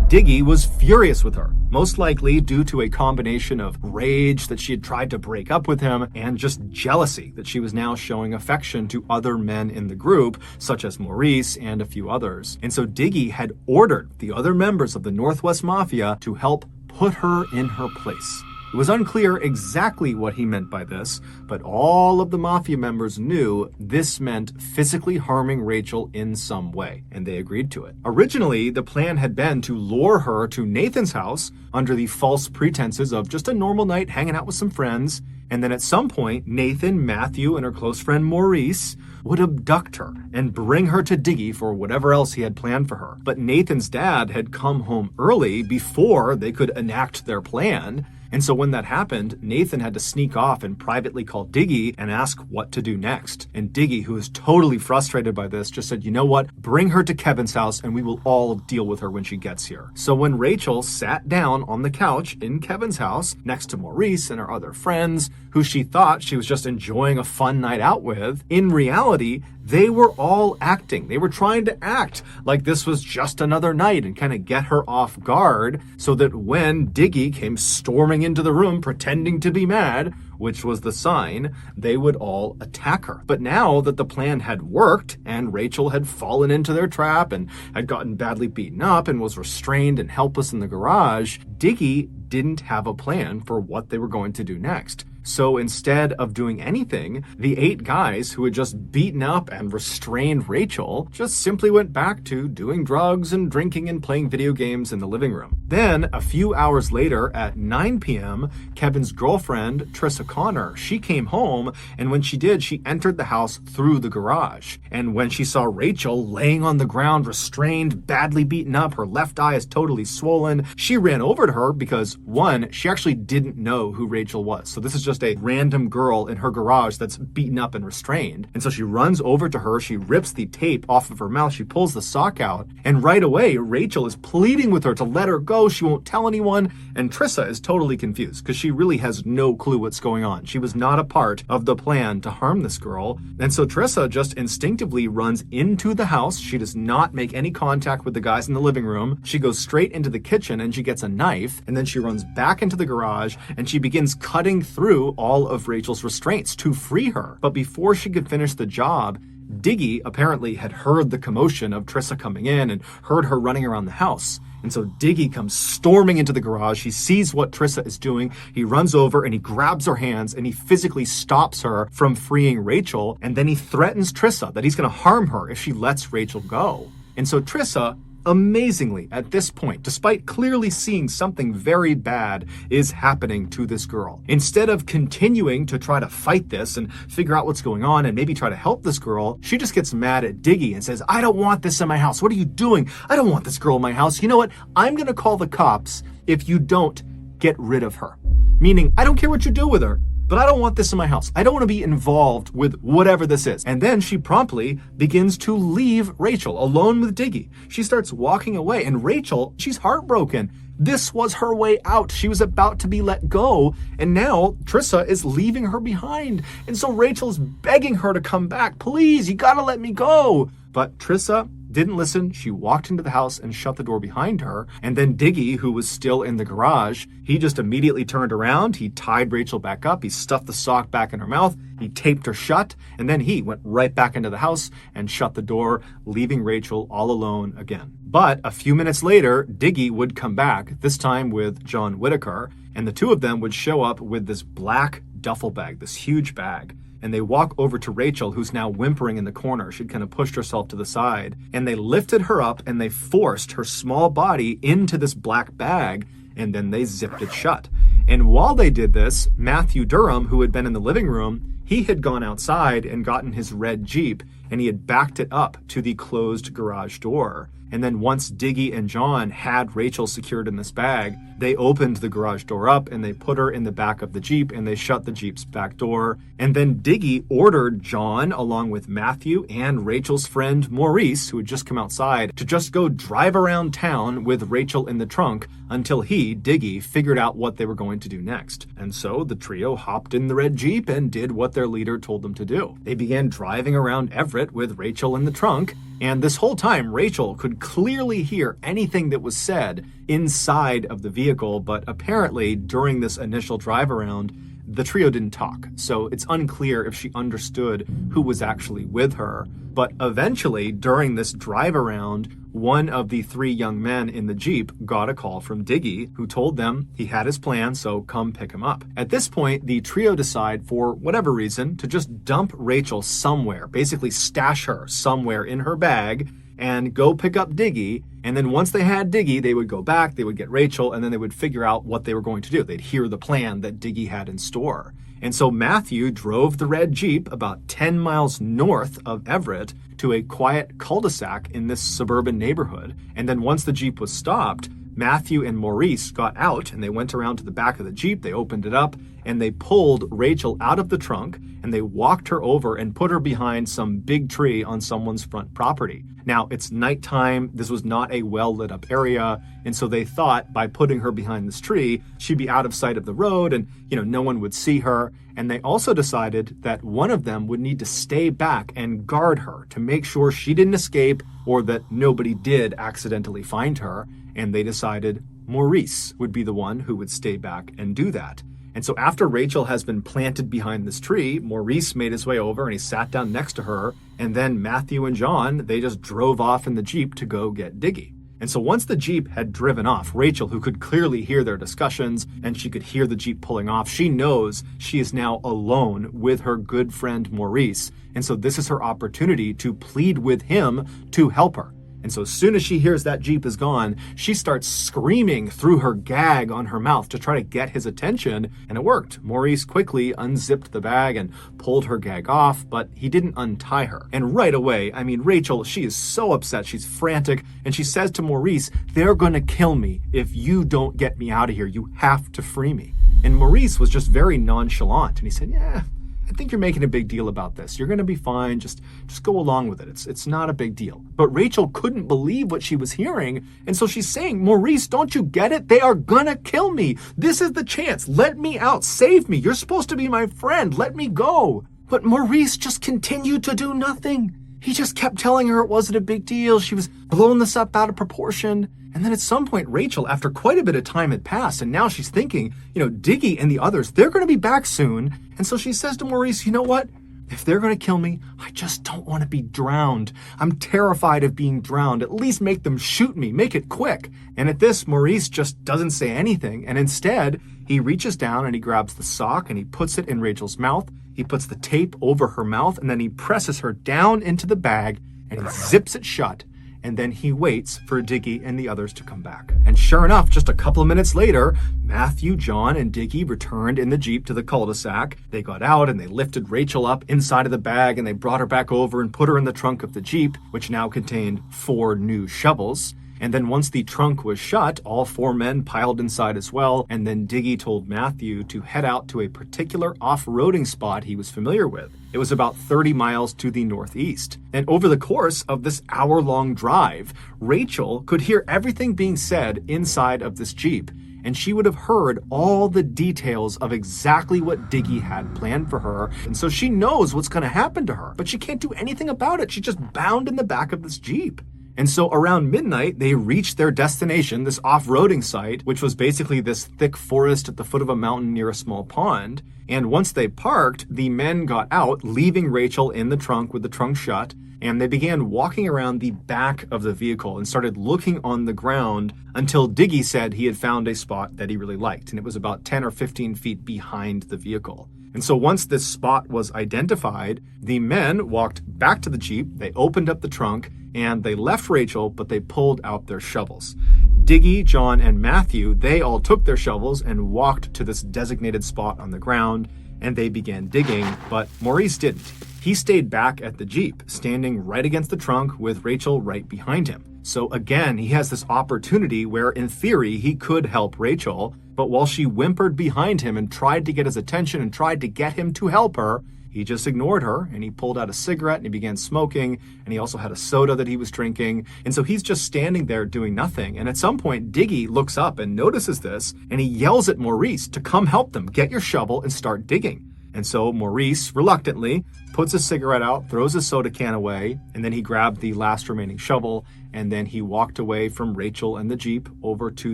Speaker 1: Diggy was furious with her, most likely due to a combination of rage that she had tried to break up with him and just jealousy that she was now showing affection to other men in the group, such as Maurice and a few others. And so Diggy had ordered the other members of the Northwest Mafia to help put her in her place. It was unclear exactly what he meant by this, but all of the Mafia members knew this meant physically harming Rachel in some way, and they agreed to it. Originally, the plan had been to lure her to Nathan's house under the false pretenses of just a normal night hanging out with some friends, and then at some point, Nathan, Matthew, and her close friend Maurice would abduct her and bring her to Diggy for whatever else he had planned for her. But Nathan's dad had come home early before they could enact their plan, and so when that happened, Nathan had to sneak off and privately call Diggy and ask what to do next. And Diggy, who was totally frustrated by this, just said, you know what, bring her to Kevin's house and we will all deal with her when she gets here. So when Rachel sat down on the couch in Kevin's house next to Maurice and her other friends, who she thought she was just enjoying a fun night out with, in reality, they were all acting. They were trying to act like this was just another night and kind of get her off guard so that when Diggy came storming into the room pretending to be mad, which was the sign, they would all attack her. But now that the plan had worked and Rachel had fallen into their trap and had gotten badly beaten up and was restrained and helpless in the garage, Diggy didn't have a plan for what they were going to do next. So instead of doing anything, the 8 guys who had just beaten up and restrained Rachel just simply went back to doing drugs and drinking and playing video games in the living room. Then, a few hours later at 9 p.m., Kevin's girlfriend, Trissa Connor, she came home, and when she did, she entered the house through the garage. And when she saw Rachel laying on the ground, restrained, badly beaten up, her left eye is totally swollen, she ran over to her because, one, she actually didn't know who Rachel was. So this is just just a random girl in her garage that's beaten up and restrained. And so she runs over to her, she rips the tape off of her mouth, she pulls the sock out, and right away, Rachel is pleading with her to let her go. She won't tell anyone. And Trissa is totally confused because she really has no clue what's going on. She was not a part of the plan to harm this girl. And so Trissa just instinctively runs into the house. She does not make any contact with the guys in the living room. She goes straight into the kitchen and she gets a knife, and then she runs back into the garage and she begins cutting through all of Rachel's restraints to free her. But before she could finish the job, Diggy apparently had heard the commotion of Trissa coming in and heard her running around the house. And so Diggy comes storming into the garage. He sees what Trissa is doing. He runs over and he grabs her hands and he physically stops her from freeing Rachel. And then he threatens Trissa that he's going to harm her if she lets Rachel go. And so Trissa, amazingly, at this point, despite clearly seeing something very bad is happening to this girl, instead of continuing to try to fight this and figure out what's going on and maybe try to help this girl, she just gets mad at Diggy and says, I don't want this in my house. What are you doing? I don't want this girl in my house. You know what? I'm going to call the cops if you don't get rid of her. Meaning, I don't care what you do with her, but I don't want this in my house. I don't want to be involved with whatever this is. And then she promptly begins to leave Rachel alone with Diggy. She starts walking away, and Rachel, she's heartbroken. This was her way out. She was about to be let go, and now Trissa is leaving her behind. And so Rachel's begging her to come back. Please, you gotta let me go. But Trissa didn't listen. She walked into the house and shut the door behind her. And then Diggy, who was still in the garage, he just immediately turned around. He tied Rachel back up. He stuffed the sock back in her mouth. He taped her shut. And then he went right back into the house and shut the door, leaving Rachel all alone again. But a few minutes later, Diggy would come back, this time with John Whitaker, and the two of them would show up with this black duffel bag, this huge bag. And they walk over to Rachel, who's now whimpering in the corner. She'd kind of pushed herself to the side. And they lifted her up and they forced her small body into this black bag, and then they zipped it shut. And while they did this, Matthew Durham, who had been in the living room, he had gone outside and gotten his red Jeep, and he had backed it up to the closed garage door. And then once Diggy and John had Rachel secured in this bag, they opened the garage door up and they put her in the back of the Jeep and they shut the Jeep's back door. And then Diggy ordered John, along with Matthew and Rachel's friend Maurice, who had just come outside, to just go drive around town with Rachel in the trunk until he, Diggy, figured out what they were going to do next. And so the trio hopped in the red Jeep and did what their leader told them to do. They began driving around Everett with Rachel in the trunk, and this whole time Rachel could clearly hear anything that was said inside of the vehicle, but apparently during this initial drive around, the trio didn't talk, so it's unclear if she understood who was actually with her. But eventually, during this drive around, one of the three young men in the Jeep got a call from Diggy, who told them he had his plan, so come pick him up. At this point, the trio decide, for whatever reason, to just dump Rachel somewhere, basically stash her somewhere in her bag, and go pick up Diggy. And then once they had Diggy, they would go back, they would get Rachel, and then they would figure out what they were going to do. They'd hear the plan that Diggy had in store. And so Matthew drove the red Jeep about 10 miles north of Everett to a quiet cul-de-sac in this suburban neighborhood. And then once the Jeep was stopped, Matthew and Maurice got out and they went around to the back of the Jeep, they opened it up, and they pulled Rachel out of the trunk and they walked her over and put her behind some big tree on someone's front property. Now, it's nighttime, this was not a well-lit up area, and so they thought by putting her behind this tree, she'd be out of sight of the road and, no one would see her. And they also decided that one of them would need to stay back and guard her to make sure she didn't escape or that nobody did accidentally find her. And they decided Maurice would be the one who would stay back and do that. And so after Rachel has been planted behind this tree, Maurice made his way over and he sat down next to her. And then Matthew and John, they just drove off in the Jeep to go get Diggy. And so once the Jeep had driven off, Rachel, who could clearly hear their discussions and she could hear the Jeep pulling off, she knows she is now alone with her good friend Maurice. And so this is her opportunity to plead with him to help her. And so as soon as she hears that Jeep is gone, she starts screaming through her gag on her mouth to try to get his attention, and it worked. Maurice quickly unzipped the bag and pulled her gag off, but he didn't untie her. And right away, Rachel, she is so upset, she's frantic, and she says to Maurice, "They're gonna kill me if you don't get me out of here. You have to free me."
Speaker 2: And Maurice was just very nonchalant. And he said, yeah, I think you're making a big deal about this. You're going to be fine. Just go along with it. It's not a big deal. But Rachel couldn't believe what she was hearing. And so she's saying, Maurice, don't you get it? They are going to kill me. This is the chance. Let me out. Save me. You're supposed to be my friend. Let me go. But Maurice just continued to do nothing. He just kept telling her it wasn't a big deal. She was blowing this up out of proportion. And then at some point, Rachel, after quite a bit of time had passed, and now she's thinking, Diggy and the others, they're going to be back soon. And so she says to Maurice, you know what? If they're going to kill me, I just don't want to be drowned. I'm terrified of being drowned. At least make them shoot me. Make it quick. And at this, Maurice just doesn't say anything. And instead, he reaches down and he grabs the sock and he puts it in Rachel's mouth. He puts the tape over her mouth and then he presses her down into the bag and he zips it shut. And then he waits for Diggy and the others to come back. And sure enough, just a couple of minutes later, Matthew, John, and Diggy returned in the Jeep to the cul-de-sac. They got out and they lifted Rachel up inside of the bag and they brought her back over and put her in the trunk of the Jeep, which now contained 4 new shovels. And then once the trunk was shut, all 4 men piled inside as well. And then Diggy told Matthew to head out to a particular off-roading spot he was familiar with. It was about 30 miles to the northeast. And over the course of this hour-long drive, Rachel could hear everything being said inside of this Jeep. And she would have heard all the details of exactly what Diggy had planned for her. And so she knows what's going to happen to her, but she can't do anything about it. She's just bound in the back of this Jeep. And so around midnight, they reached their destination, this off-roading site, which was basically this thick forest at the foot of a mountain near a small pond. And once they parked, the men got out, leaving Rachel in the trunk with the trunk shut, and they began walking around the back of the vehicle and started looking on the ground until Diggy said he had found a spot that he really liked, and it was about 10 or 15 feet behind the vehicle. And so once this spot was identified, the men walked back to the Jeep, they opened up the trunk, and they left Rachel, but they pulled out their shovels. Diggy, John, and Matthew, they all took their shovels and walked to this designated spot on the ground, and they began digging, but Maurice didn't. He stayed back at the Jeep, standing right against the trunk with Rachel right behind him. So again, he has this opportunity where, in theory, he could help Rachel, but while she whimpered behind him and tried to get his attention and tried to get him to help her, he just ignored her, and he pulled out a cigarette and he began smoking, and he also had a soda that he was drinking. And so he's just standing there doing nothing. And at some point, Diggy looks up and notices this, and he yells at Maurice to come help them, get your shovel and start digging. And so Maurice, reluctantly, puts a cigarette out, throws his soda can away, and then he grabbed the last remaining shovel, and then he walked away from Rachel and the Jeep over to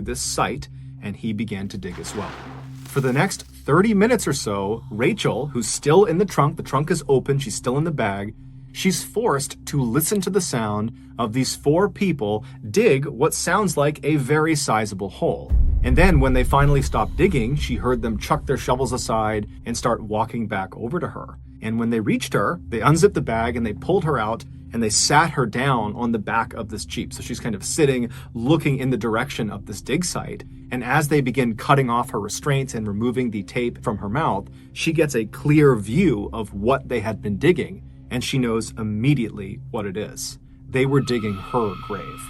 Speaker 2: this site, and he began to dig as well. For the next 30 minutes or so, Rachel, who's still in the trunk is open, she's still in the bag, she's forced to listen to the sound of these 4 people dig what sounds like a very sizable hole. And then when they finally stopped digging, she heard them chuck their shovels aside and start walking back over to her. And when they reached her, they unzipped the bag and they pulled her out and they sat her down on the back of this Jeep. So she's kind of sitting, looking in the direction of this dig site. And as they begin cutting off her restraints and removing the tape from her mouth, she gets a clear view of what they had been digging, and she knows immediately what it is. They were digging her grave.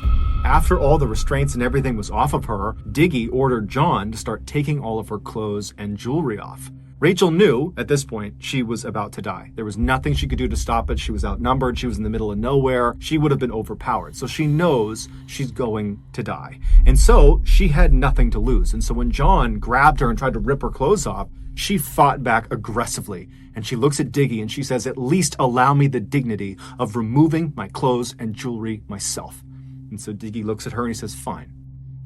Speaker 2: After all the restraints and everything was off of her, Diggy ordered John to start taking all of her clothes and jewelry off. Rachel knew at this point she was about to die. There was nothing she could do to stop it. She was outnumbered. She was in the middle of nowhere. She would have been overpowered. So she knows she's going to die. And so she had nothing to lose. And so when John grabbed her and tried to rip her clothes off, she fought back aggressively. And she looks at Diggy and she says, "At least allow me the dignity of removing my clothes and jewelry myself." And so Diggy looks at her and he says, "Fine."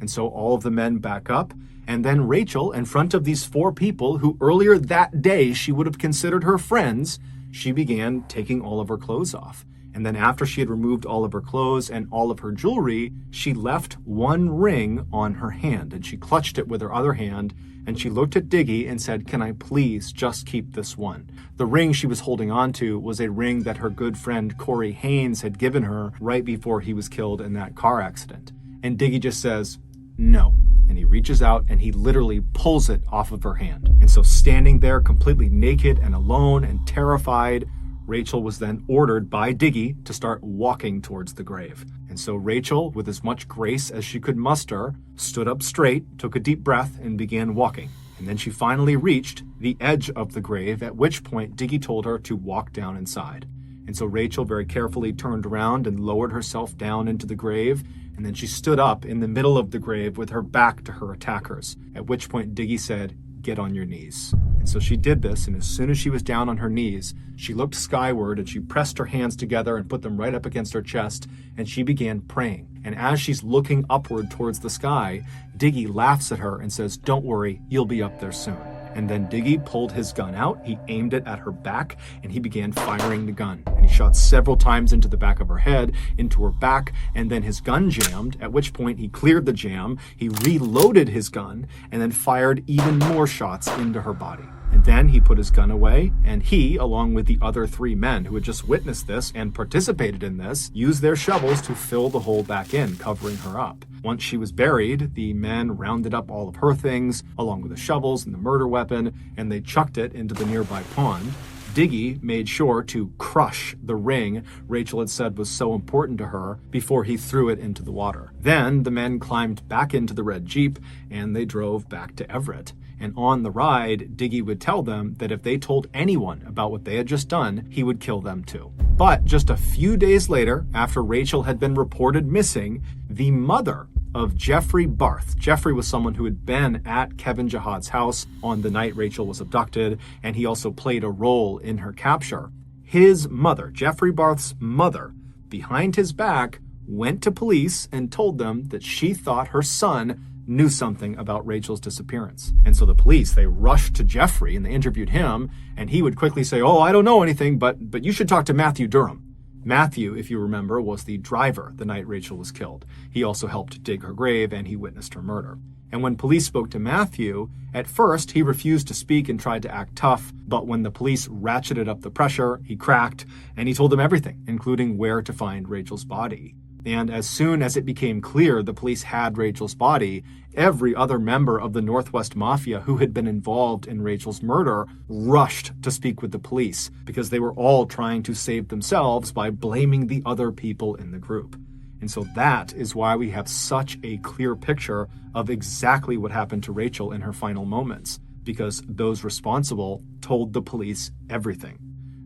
Speaker 2: And so all of the men back up. And then Rachel, in front of these 4 people who earlier that day she would have considered her friends, she began taking all of her clothes off. And then after she had removed all of her clothes and all of her jewelry, she left one ring on her hand, and she clutched it with her other hand, and she looked at Diggy and said, "Can I please just keep this one?" The ring she was holding on to was a ring that her good friend Corey Haynes had given her right before he was killed in that car accident. And Diggy just says, "No." And he reaches out and he literally pulls it off of her hand. And so standing there completely naked and alone and terrified, Rachel was then ordered by Diggy to start walking towards the grave. And so Rachel, with as much grace as she could muster, stood up straight, took a deep breath, and began walking. And then she finally reached the edge of the grave, at which point Diggy told her to walk down inside. And so Rachel very carefully turned around and lowered herself down into the grave, and then she stood up in the middle of the grave with her back to her attackers, at which point Diggy said, "Get on your knees." And so she did this, and as soon as she was down on her knees, she looked skyward and she pressed her hands together and put them right up against her chest, and she began praying. And as she's looking upward towards the sky, Diggy laughs at her and says, "Don't worry, you'll be up there soon." And then Diggy pulled his gun out, he aimed it at her back, and he began firing the gun. And he shot several times into the back of her head, into her back, and then his gun jammed, at which point he cleared the jam, he reloaded his gun, and then fired even more shots into her body. And then he put his gun away, and he, along with the other 3 men who had just witnessed this and participated in this, used their shovels to fill the hole back in, covering her up. Once she was buried, the men rounded up all of her things, along with the shovels and the murder weapon, and they chucked it into the nearby pond. Diggy made sure to crush the ring Rachel had said was so important to her before he threw it into the water. Then the men climbed back into the red Jeep and they drove back to Everett. And on the ride, Diggy would tell them that if they told anyone about what they had just done, he would kill them too. But just a few days later, after Rachel had been reported missing, the mother of Jeffrey Barth. Jeffrey was someone who had been at Kevin Jihad's house on the night Rachel was abducted, and he also played a role in her capture. His mother, Jeffrey Barth's mother, behind his back, went to police and told them that she thought her son knew something about Rachel's disappearance. And so the police, they rushed to Jeffrey and they interviewed him, and he would quickly say, "Oh, I don't know anything, but you should talk to Matthew Durham." Matthew, if you remember, was the driver the night Rachel was killed. He also helped dig her grave and he witnessed her murder. And when police spoke to Matthew, at first he refused to speak and tried to act tough, but when the police ratcheted up the pressure, he cracked and he told them everything, including where to find Rachel's body. And as soon as it became clear the police had Rachel's body, every other member of the Northwest Mafia who had been involved in Rachel's murder rushed to speak with the police because they were all trying to save themselves by blaming the other people in the group. And so that is why we have such a clear picture of exactly what happened to Rachel in her final moments, because those responsible told the police everything.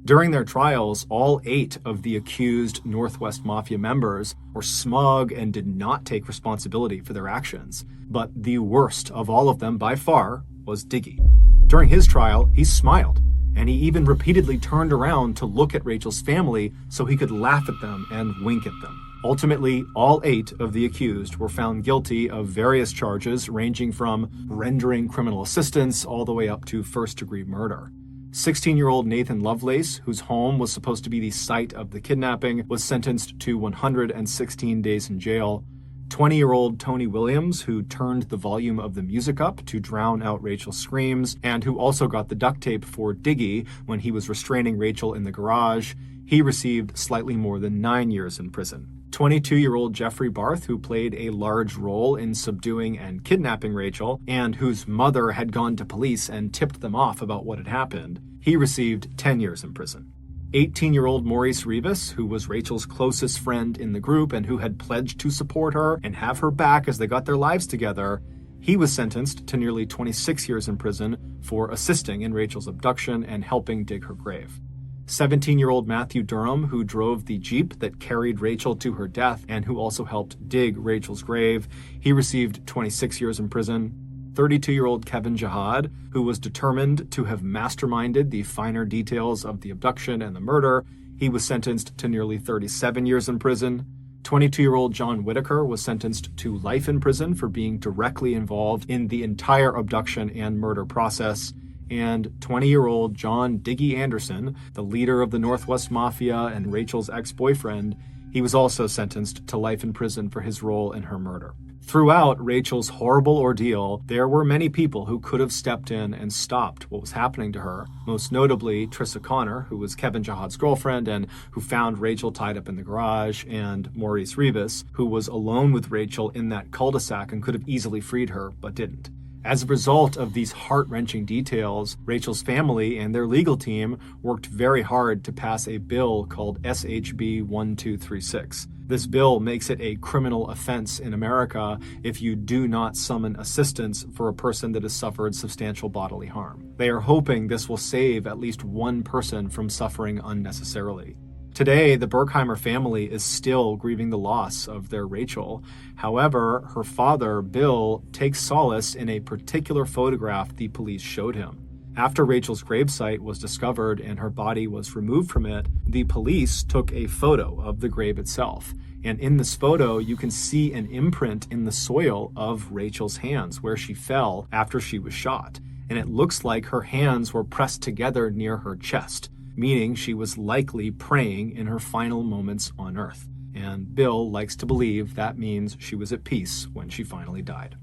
Speaker 2: During their trials, all 8 of the accused Northwest Mafia members were smug and did not take responsibility for their actions. But the worst of all of them by far was Diggy. During his trial, he smiled, and he even repeatedly turned around to look at Rachel's family so he could laugh at them and wink at them. Ultimately, all 8 of the accused were found guilty of various charges ranging from rendering criminal assistance all the way up to first-degree murder. 16-year-old Nathan Lovelace, whose home was supposed to be the site of the kidnapping, was sentenced to 116 days in jail. 20-year-old Tony Williams, who turned the volume of the music up to drown out Rachel's screams, and who also got the duct tape for Diggy when he was restraining Rachel in the garage, he received slightly more than 9 years in prison. 22-year-old Jeffrey Barth, who played a large role in subduing and kidnapping Rachel, and whose mother had gone to police and tipped them off about what had happened, he received 10 years in prison. 18-year-old Maurice Rivas, who was Rachel's closest friend in the group and who had pledged to support her and have her back as they got their lives together, he was sentenced to nearly 26 years in prison for assisting in Rachel's abduction and helping dig her grave. 17-year-old Matthew Durham, who drove the Jeep that carried Rachel to her death and who also helped dig Rachel's grave, he received 26 years in prison. 32-year-old Kevin Jihad, who was determined to have masterminded the finer details of the abduction and the murder, he was sentenced to nearly 37 years in prison. 22-year-old John Whitaker was sentenced to life in prison for being directly involved in the entire abduction and murder process. And 20-year-old John Diggy Anderson, the leader of the Northwest Mafia and Rachel's ex-boyfriend, he was also sentenced to life in prison for his role in her murder. Throughout Rachel's horrible ordeal, there were many people who could have stepped in and stopped what was happening to her, most notably Trissa Connor, who was Kevin Jihad's girlfriend and who found Rachel tied up in the garage, and Maurice Rivas, who was alone with Rachel in that cul-de-sac and could have easily freed her, but didn't. As a result of these heart-wrenching details, Rachel's family and their legal team worked very hard to pass a bill called SHB 1236. This bill makes it a criminal offense in America if you do not summon assistance for a person that has suffered substantial bodily harm. They are hoping this will save at least one person from suffering unnecessarily. Today, the Berkheimer family is still grieving the loss of their Rachel. However, her father, Bill, takes solace in a particular photograph the police showed him. After Rachel's gravesite was discovered and her body was removed from it, the police took a photo of the grave itself. And in this photo, you can see an imprint in the soil of Rachel's hands where she fell after she was shot. And it looks like her hands were pressed together near her chest, meaning she was likely praying in her final moments on Earth. And Bill likes to believe that means she was at peace when she finally died.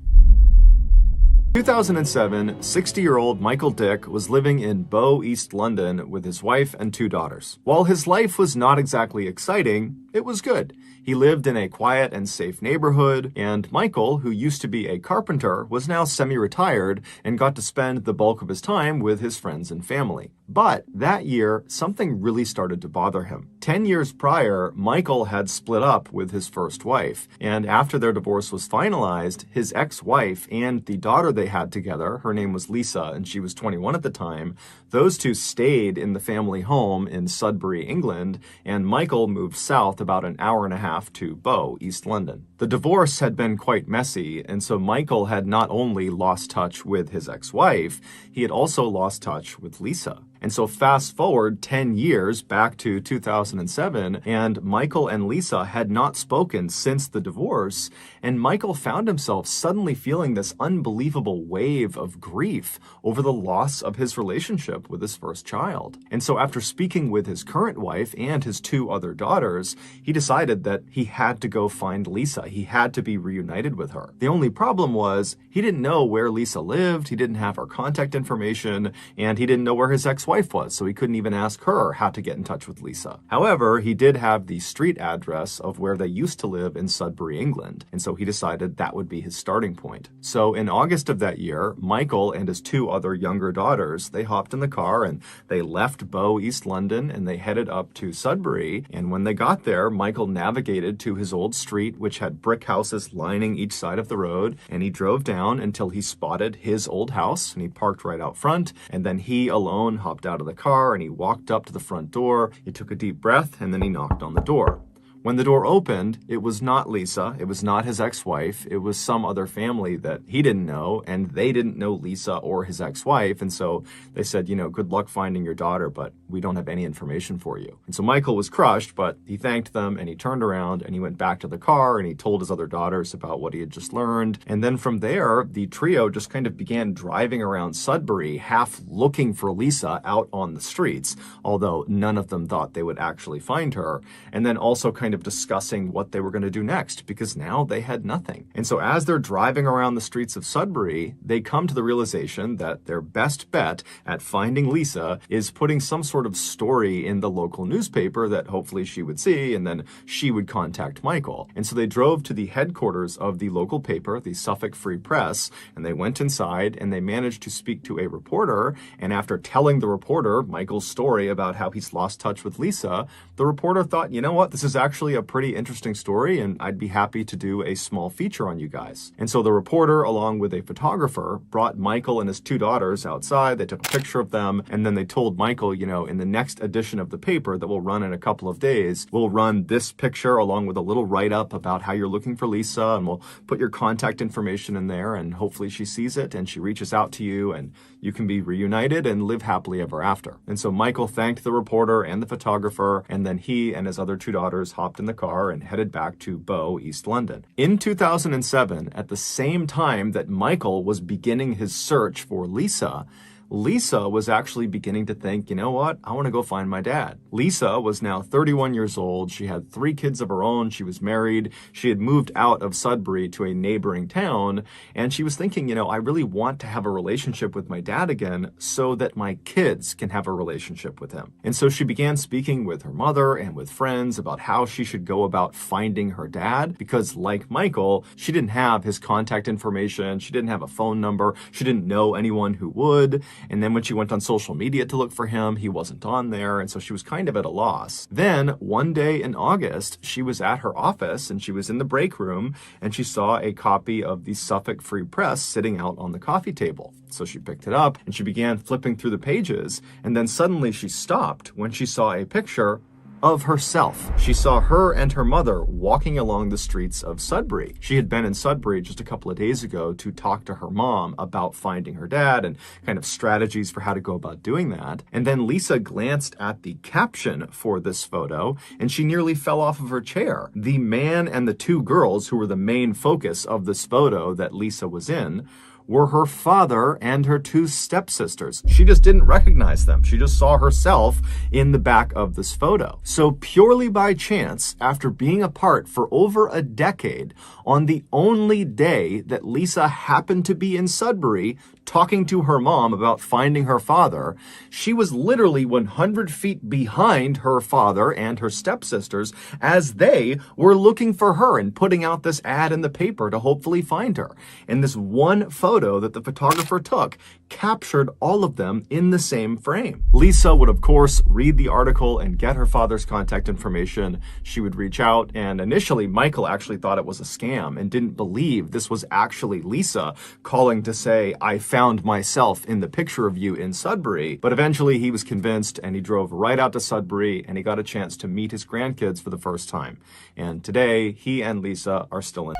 Speaker 2: 2007, 60-year-old Michael Dick was living in Bow, East London with his wife and 2 daughters. While his life was not exactly exciting, it was good. He lived in a quiet and safe neighborhood, and Michael, who used to be a carpenter, was now semi-retired and got to spend the bulk of his time with his friends and family. But that year, something really started to bother him. 10 years prior, Michael had split up with his first wife, and after their divorce was finalized, his ex-wife and the daughter they had together, her name was Lisa, and she was 21 at the time, those two stayed in the family home in Sudbury, England, and Michael moved south about an hour and a half to Bow, East London. The divorce had been quite messy, and so Michael had not only lost touch with his ex-wife, he had also lost touch with Lisa. And so fast forward 10 years back to 2007, and Michael and Lisa had not spoken since the divorce, and Michael found himself suddenly feeling this unbelievable wave of grief over the loss of his relationship with his first child. And so after speaking with his current wife and his 2 other daughters, he decided that he had to go find Lisa. He had to be reunited with her. The only problem was he didn't know where Lisa lived, he didn't have her contact information, and he didn't know where his ex-wife was, so he couldn't even ask her how to get in touch with Lisa. However, he did have the street address of where they used to live in Sudbury, England, and so he decided that would be his starting point. So in August of that year, Michael and his 2 other younger daughters, they hopped in the car and they left Bow, East London, and they headed up to Sudbury. And when they got there, Michael navigated to his old street, which had brick houses lining each side of the road, and he drove down until he spotted his old house, and he parked right out front, and then he alone hopped out of the car and he walked up to the front door. He took a deep breath and then he knocked on the door. When the door opened, it was not Lisa, it was not his ex-wife, it was some other family that he didn't know, and they didn't know Lisa or his ex-wife, and so they said, you know, good luck finding your daughter, but we don't have any information for you. And so Michael was crushed, but he thanked them, and he turned around, and he went back to the car, and he told his other daughters about what he had just learned, and then from there, the trio just kind of began driving around Sudbury, half looking for Lisa out on the streets, although none of them thought they would actually find her, and then also kind of discussing what they were going to do next, because now they had nothing. And so as they're driving around the streets of Sudbury, they come to the realization that their best bet at finding Lisa is putting some sort of story in the local newspaper that hopefully she would see, and then she would contact Michael. And so they drove to the headquarters of the local paper, the Suffolk Free Press, and they went inside and they managed to speak to a reporter. And after telling the reporter Michael's story about how he's lost touch with Lisa, the reporter thought, you know what, this is actually a pretty interesting story, and I'd be happy to do a small feature on you guys. And so the reporter, along with a photographer, brought Michael and his 2 daughters outside. They took a picture of them, and then they told Michael, you know, in the next edition of the paper that will run in a couple of days, we'll run this picture along with a little write-up about how you're looking for Lisa, and we'll put your contact information in there, and hopefully she sees it and she reaches out to you, and you can be reunited and live happily ever after. And so Michael thanked the reporter and the photographer, and then he and his other 2 daughters hopped in the car and headed back to Bow, East London. In 2007, at the same time that Michael was beginning his search for Lisa, Lisa was actually beginning to think, you know what, I want to go find my dad. Lisa was now 31 years old. She had 3 kids of her own. She was married. She had moved out of Sudbury to a neighboring town. And she was thinking, I really want to have a relationship with my dad again so that my kids can have a relationship with him. And so she began speaking with her mother and with friends about how she should go about finding her dad, because like Michael, she didn't have his contact information. She didn't have a phone number. She didn't know anyone who would. And then when she went on social media to look for him, he wasn't on there. And so she was kind of at a loss. Then one day in August, she was at her office and she was in the break room and she saw a copy of the Suffolk Free Press sitting out on the coffee table. So she picked it up and she began flipping through the pages. And then suddenly she stopped when she saw a picture of herself. She saw her and her mother walking along the streets of Sudbury. She had been in Sudbury just a couple of days ago to talk to her mom about finding her dad and kind of strategies for how to go about doing that. And then Lisa glanced at the caption for this photo and she nearly fell off of her chair. The man and the 2 girls who were the main focus of this photo that Lisa was in were her father and her 2 stepsisters. She just didn't recognize them. She just saw herself in the back of this photo. So purely by chance, after being apart for over a decade, on the only day that Lisa happened to be in Sudbury talking to her mom about finding her father, she was literally 100 feet behind her father and her stepsisters as they were looking for her and putting out this ad in the paper to hopefully find her. And this one photo that the photographer took captured all of them in the same frame. Lisa would, of course, read the article and get her father's contact information. She would reach out, and initially Michael actually thought it was a scam and didn't believe this was actually Lisa calling to say, I found myself in the picture of you in Sudbury. But eventually he was convinced and he drove right out to Sudbury and he got a chance to meet his grandkids for the first time. And today he and Lisa are still in.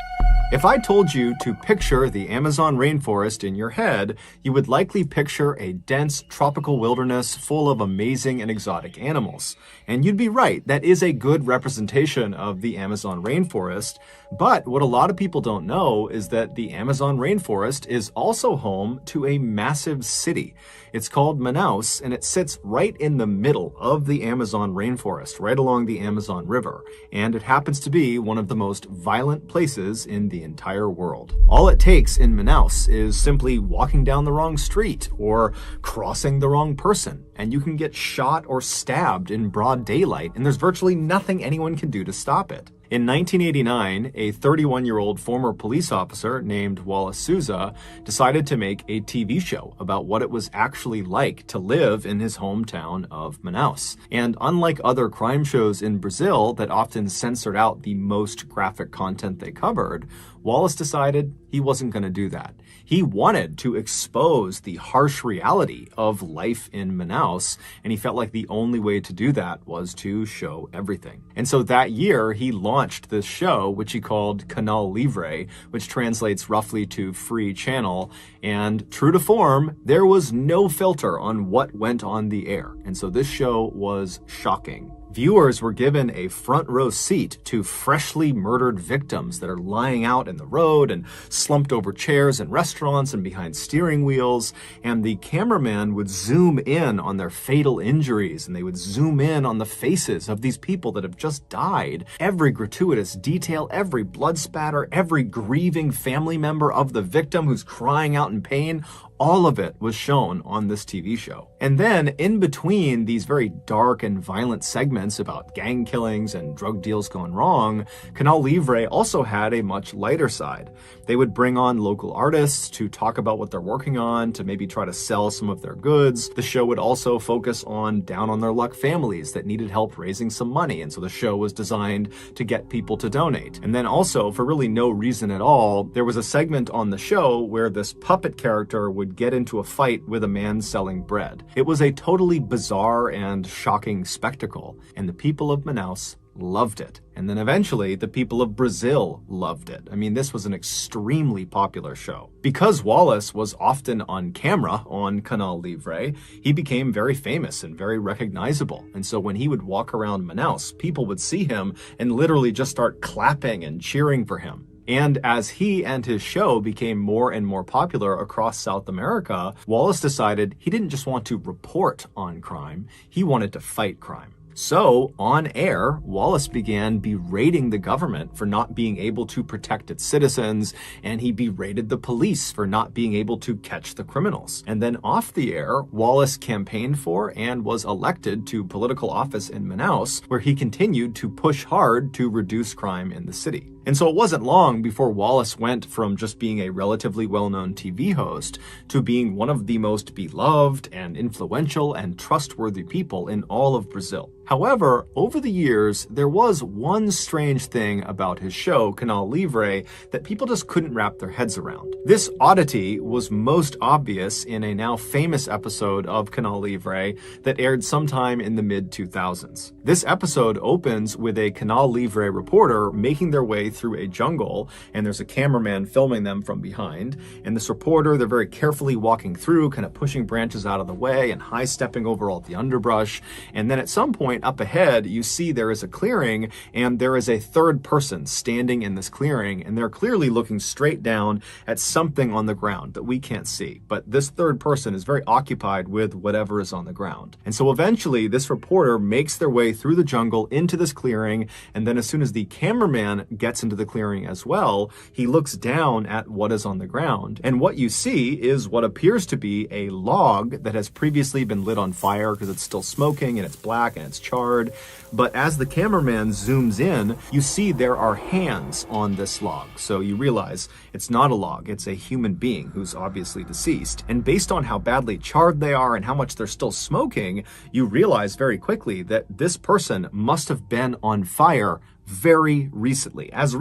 Speaker 2: If I told you to picture the Amazon rainforest in your head, you would likely picture a dense tropical wilderness full of amazing and exotic animals. And you'd be right, that is a good representation of the Amazon rainforest. But what a lot of people don't know is that the Amazon rainforest is also home to a massive city. It's called Manaus, and it sits right in the middle of the Amazon rainforest, right along the Amazon River. And it happens to be one of the most violent places in the entire world. All it takes in Manaus is simply walking down the wrong street or crossing the wrong person, and you can get shot or stabbed in broad daylight, and there's virtually nothing anyone can do to stop it. In 1989, a 31-year-old former police officer named Wallace Souza decided to make a TV show about what it was actually like to live in his hometown of Manaus. And unlike other crime shows in Brazil that often censored out the most graphic content they covered, Wallace decided he wasn't going to do that. He wanted to expose the harsh reality of life in Manaus, and he felt like the only way to do that was to show everything. And so that year, he launched this show, which he called Canal Livre, which translates roughly to free channel. And true to form, there was no filter on what went on the air. And so this show was shocking. Viewers were given a front row seat to freshly murdered victims that are lying out in the road and slumped over chairs in restaurants and behind steering wheels. And the cameraman would zoom in on their fatal injuries, and they would zoom in on the faces of these people that have just died. Every gratuitous detail, every blood spatter, every grieving family member of the victim who's crying out in pain, all of it was shown on this TV show. And then in between these very dark and violent segments about gang killings and drug deals gone wrong, Canal Livre also had a much lighter side. They would bring on local artists to talk about what they're working on, to maybe try to sell some of their goods. The show would also focus on down on their luck families that needed help raising some money, and so the show was designed to get people to donate. And then also, for really no reason at all, there was a segment on the show where this puppet character would get into a fight with a man selling bread. It was a totally bizarre and shocking spectacle, and the people of Manaus loved it. And then eventually the people of Brazil loved it. I mean, this was an extremely popular show. Because Wallace was often on camera on Canal Livre, he became very famous and very recognizable. And so when he would walk around Manaus, people would see him and literally just start clapping and cheering for him. And as he and his show became more and more popular across South America, Wallace decided he didn't just want to report on crime, he wanted to fight crime. So, on air, Wallace began berating the government for not being able to protect its citizens, and he berated the police for not being able to catch the criminals. And then off the air, Wallace campaigned for and was elected to political office in Manaus, where he continued to push hard to reduce crime in the city. And so it wasn't long before Wallace went from just being a relatively well-known TV host to being one of the most beloved and influential and trustworthy people in all of Brazil. However, over the years, there was one strange thing about his show, Canal Livre, that people just couldn't wrap their heads around. This oddity was most obvious in a now famous episode of Canal Livre that aired sometime in the mid-2000s. This episode opens with a Canal Livre reporter making their way through a jungle, and there's a cameraman filming them from behind. And this reporter, they're very carefully walking through, kind of pushing branches out of the way and high-stepping over all the underbrush. And then at some point up ahead, you see there is a clearing, and there is a third person standing in this clearing, and they're clearly looking straight down at something on the ground that we can't see. But this third person is very occupied with whatever is on the ground. And so eventually, this reporter makes their way through the jungle into this clearing, and then as soon as the cameraman gets into the clearing as well, he looks down at what is on the ground. And what you see is what appears to be a log that has previously been lit on fire because it's still smoking and it's black and it's charred. But as the cameraman zooms in, you see there are hands on this log. So you realize it's not a log, it's a human being who's obviously deceased. And based on how badly charred they are and how much they're still smoking, you realize very quickly that this person must have been on fire very recently as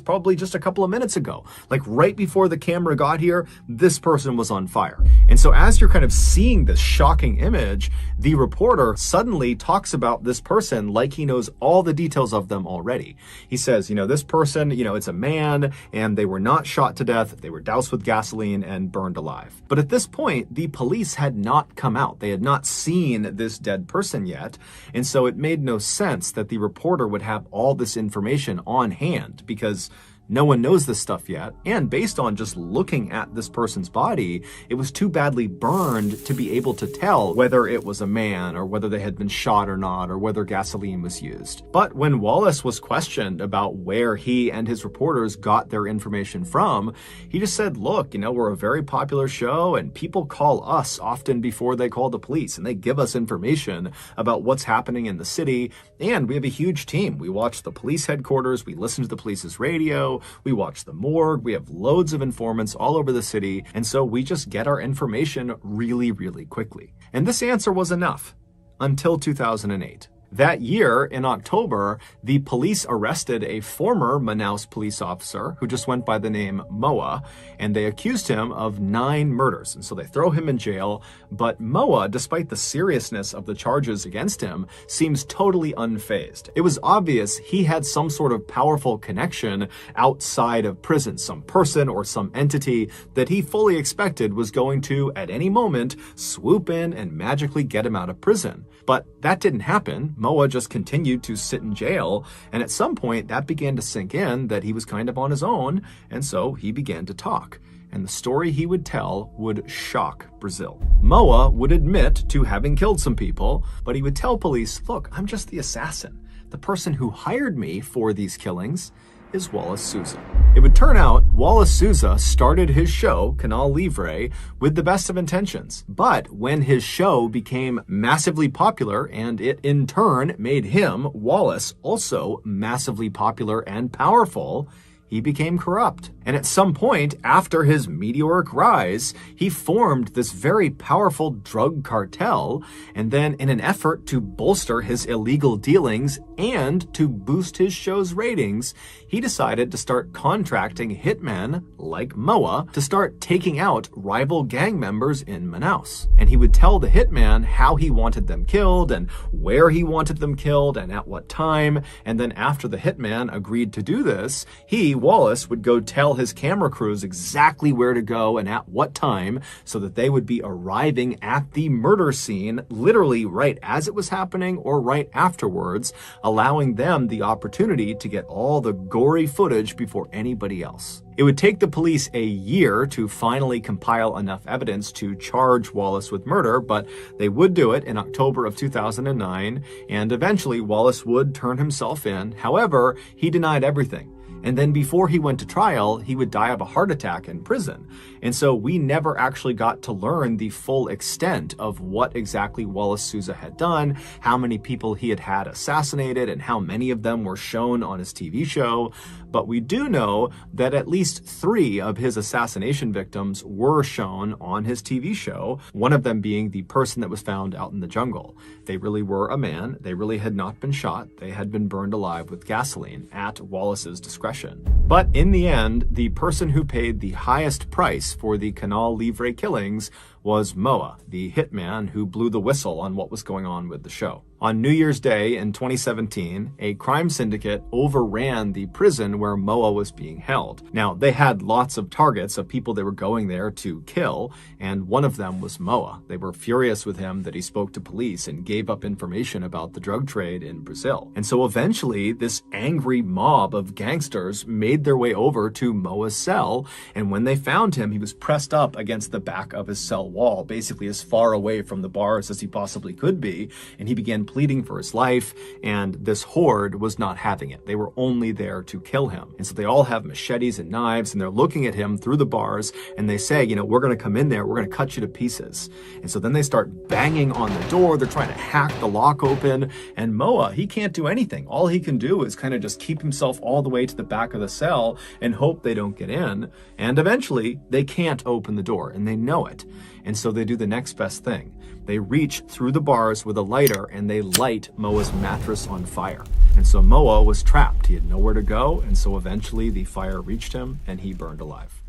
Speaker 2: probably just a couple of minutes ago. Like right before the camera got here, this person was on fire. And so as you're kind of seeing this shocking image, the reporter suddenly talks about this person like he knows all the details of them already. He says, this person, it's a man, and they were not shot to death, they were doused with gasoline and burned alive. But at this point, the police had not come out. They had not seen this dead person yet. And so it made no sense that the reporter would have all this information on hand because no one knows this stuff yet, and based on just looking at this person's body, it was too badly burned to be able to tell whether it was a man or whether they had been shot or not or whether gasoline was used. But when Wallace was questioned about where he and his reporters got their information from, he just said, look, we're a very popular show and people call us often before they call the police, and they give us information about what's happening in the city, and we have a huge team. We watch the police headquarters, we listen to the police's radio, we watch the morgue, we have loads of informants all over the city, and so we just get our information really, really quickly. And this answer was enough until 2008. That year, in October, the police arrested a former Manaus police officer who just went by the name Moa, and they accused him of 9 murders. And so they throw him in jail. But Moa, despite the seriousness of the charges against him, seems totally unfazed. It was obvious he had some sort of powerful connection outside of prison, some person or some entity that he fully expected was going to, at any moment, swoop in and magically get him out of prison. But that didn't happen. Moa just continued to sit in jail, and at some point that began to sink in that he was kind of on his own, and so he began to talk. And the story he would tell would shock Brazil. Moa would admit to having killed some people, but he would tell police, look, I'm just the assassin. The person who hired me for these killings is Wallace Souza. It would turn out Wallace Souza started his show, Canal Livre, with the best of intentions. But when his show became massively popular, and it in turn made him, Wallace, also massively popular and powerful, he became corrupt. And at some point, after his meteoric rise, he formed this very powerful drug cartel, and then in an effort to bolster his illegal dealings and to boost his show's ratings, he decided to start contracting hitmen like Moa to start taking out rival gang members in Manaus. And he would tell the hitman how he wanted them killed and where he wanted them killed and at what time. And then after the hitman agreed to do this, he, Wallace, would go tell his camera crews exactly where to go and at what time so that they would be arriving at the murder scene literally right as it was happening or right afterwards, allowing them the opportunity to get all the gory footage before anybody else. It would take the police a year to finally compile enough evidence to charge Wallace with murder, but they would do it in October of 2009, and eventually Wallace would turn himself in. However, he denied everything. And then before he went to trial, he would die of a heart attack in prison. And so we never actually got to learn the full extent of what exactly Wallace Sousa had done, how many people he had had assassinated, and how many of them were shown on his TV show. But we do know that at least 3 of his assassination victims were shown on his TV show, one of them being the person that was found out in the jungle. They really were a man. They really had not been shot. They had been burned alive with gasoline at Wallace's discretion. But in the end, the person who paid the highest price for the Canal Livre killings was Moa, the hitman who blew the whistle on what was going on with the show. On New Year's Day in 2017, a crime syndicate overran the prison where Moa was being held. Now, they had lots of targets of people they were going there to kill, and one of them was Moa. They were furious with him that he spoke to police and gave up information about the drug trade in Brazil. And so eventually, this angry mob of gangsters made their way over to Moa's cell, and when they found him, he was pressed up against the back of his cell wall, basically as far away from the bars as he possibly could be, and he began pleading for his life, and this horde was not having it. They were only there to kill him. And so they all have machetes and knives, and they're looking at him through the bars, and they say, we're going to come in there, we're going to cut you to pieces. And so then they start banging on the door, they're trying to hack the lock open, and Moa, he can't do anything. All he can do is kind of just keep himself all the way to the back of the cell and hope they don't get in. And eventually, they can't open the door, and they know it. And so they do the next best thing. They reach through the bars with a lighter and they light Moa's mattress on fire. And so Moa was trapped. He had nowhere to go, and so eventually the fire reached him and he burned alive.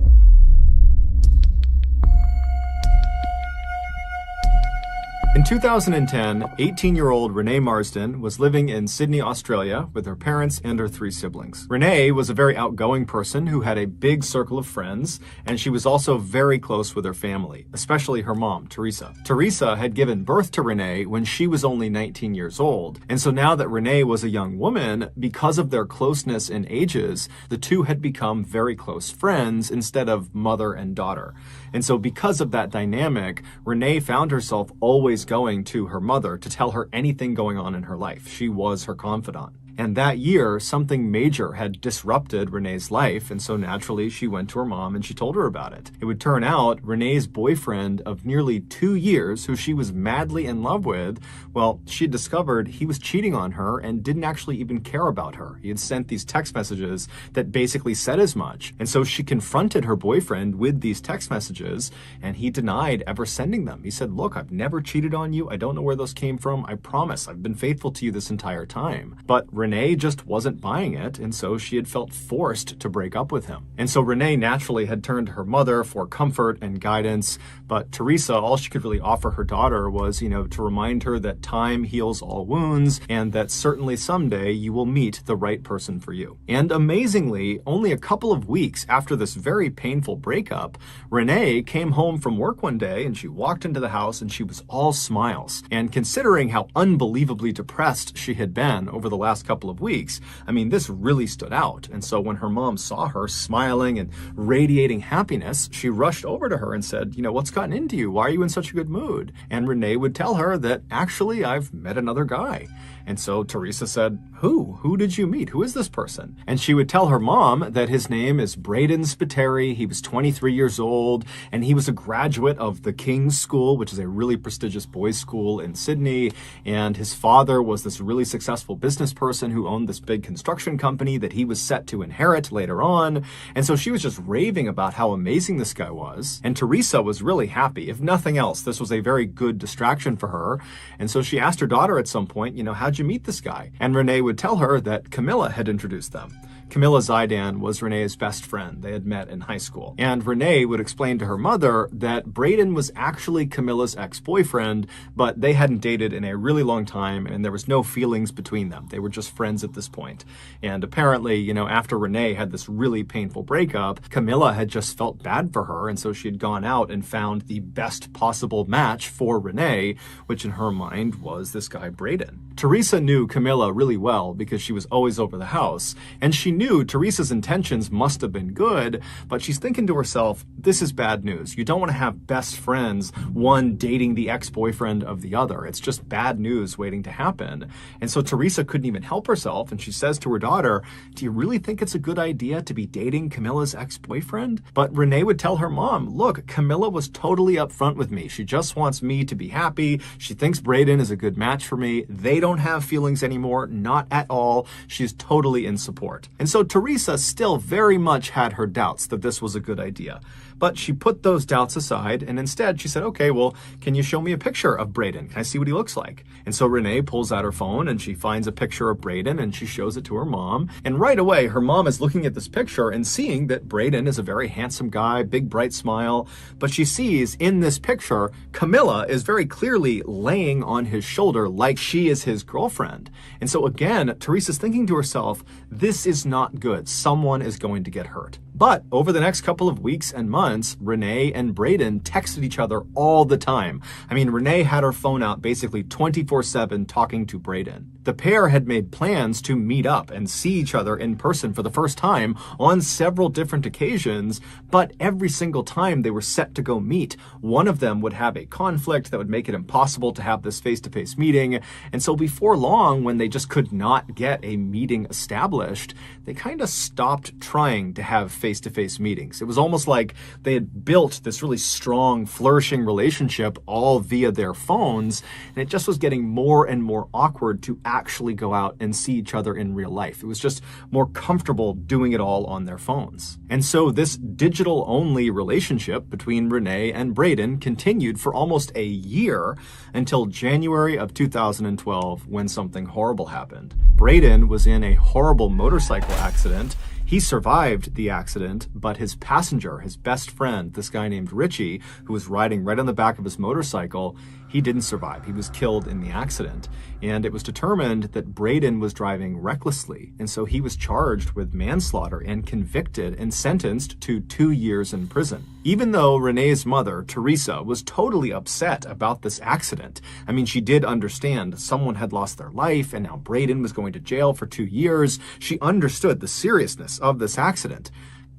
Speaker 2: In 2010, 18-year-old Renee Marsden was living in Sydney, Australia with her parents and her 3 siblings. Renee was a very outgoing person who had a big circle of friends, and she was also very close with her family, especially her mom, Teresa. Teresa had given birth to Renee when she was only 19 years old, and so now that Renee was a young woman, because of their closeness in ages, the two had become very close friends instead of mother and daughter. And so because of that dynamic, Renee found herself always going to her mother to tell her anything going on in her life. She was her confidant. And that year, something major had disrupted Renee's life, and so naturally she went to her mom and she told her about it. It would turn out Renee's boyfriend of nearly 2 years, who she was madly in love with, well, she discovered he was cheating on her and didn't actually even care about her. He had sent these text messages that basically said as much. And so she confronted her boyfriend with these text messages, and he denied ever sending them. He said, "Look, I've never cheated on you. I don't know where those came from. I promise I've been faithful to you this entire time." But Renee just wasn't buying it, and so she had felt forced to break up with him. And so Renee naturally had turned to her mother for comfort and guidance, but Teresa, all she could really offer her daughter was, to remind her that time heals all wounds, and that certainly someday you will meet the right person for you. And amazingly, only a couple of weeks after this very painful breakup, Renee came home from work one day, and she walked into the house, and she was all smiles. And considering how unbelievably depressed she had been over the last couple of weeks, this really stood out. And so when her mom saw her smiling and radiating happiness, she rushed over to her and said, "What's gotten into you? Why are you in such a good mood?" And Renee would tell her that, "Actually, I've met another guy." And so Teresa said, Who did you meet? Who is this person?" And she would tell her mom that his name is Braden Spiteri. He was 23 years old, and he was a graduate of the King's School, which is a really prestigious boys' school in Sydney. And his father was this really successful business person who owned this big construction company that he was set to inherit later on. And so she was just raving about how amazing this guy was. And Teresa was really happy. If nothing else, this was a very good distraction for her. And so she asked her daughter at some point, "How'd you meet this guy?" And Renee would tell her that Camilla had introduced them. Camilla Zaidan was Renee's best friend. They had met in high school. And Renee would explain to her mother that Braden was actually Camilla's ex-boyfriend, but they hadn't dated in a really long time, and there was no feelings between them. They were just friends at this point. And apparently, after Renee had this really painful breakup, Camilla had just felt bad for her, and so she had gone out and found the best possible match for Renee, which in her mind was this guy Braden. Teresa knew Camilla really well because she was always over the house, and she knew Teresa's intentions must have been good, but she's thinking to herself, this is bad news. You don't want to have best friends, one dating the ex-boyfriend of the other. It's just bad news waiting to happen. And so Teresa couldn't even help herself, and she says to her daughter, do you really think it's a good idea to be dating Camilla's ex-boyfriend? But Renee would tell her mom, look, Camilla was totally upfront with me. She just wants me to be happy. She thinks Brayden is a good match for me. They don't have feelings anymore, not at all. She's totally in support. And so Teresa still very much had her doubts that this was a good idea. But she put those doubts aside, and instead she said, okay, well, can you show me a picture of Brayden? Can I see what he looks like? And so Renee pulls out her phone and she finds a picture of Brayden and she shows it to her mom. And right away, her mom is looking at this picture and seeing that Brayden is a very handsome guy, big bright smile. But she sees in this picture, Camilla is very clearly laying on his shoulder like she is his girlfriend. And so again, Teresa's thinking to herself, this is not good. Someone is going to get hurt. But over the next couple of weeks and months, Renee and Brayden texted each other all the time. I mean, Renee had her phone out basically 24/7 talking to Brayden. The pair had made plans to meet up and see each other in person for the first time on several different occasions, but every single time they were set to go meet, one of them would have a conflict that would make it impossible to have this face-to-face meeting. And so before long, when they just could not get a meeting established, they kind of stopped trying to have face-to-face meetings. It was almost like they had built this really strong, flourishing relationship all via their phones, and it just was getting more and more awkward to actually go out and see each other in real life. It was just more comfortable doing it all on their phones. And so this digital-only relationship between Renee and Brayden continued for almost a year until January of 2012 when something horrible happened. Brayden was in a horrible motorcycle accident. He survived the accident, but his passenger, his best friend, this guy named Richie, who was riding right on the back of his motorcycle, he didn't survive. He was killed in the accident. And it was determined that Brayden was driving recklessly. And so he was charged with manslaughter and convicted and sentenced to 2 years in prison. Even though Renee's mother, Teresa, was totally upset about this accident. I mean, she did understand someone had lost their life and now Brayden was going to jail for 2 years. She understood the seriousness of this accident.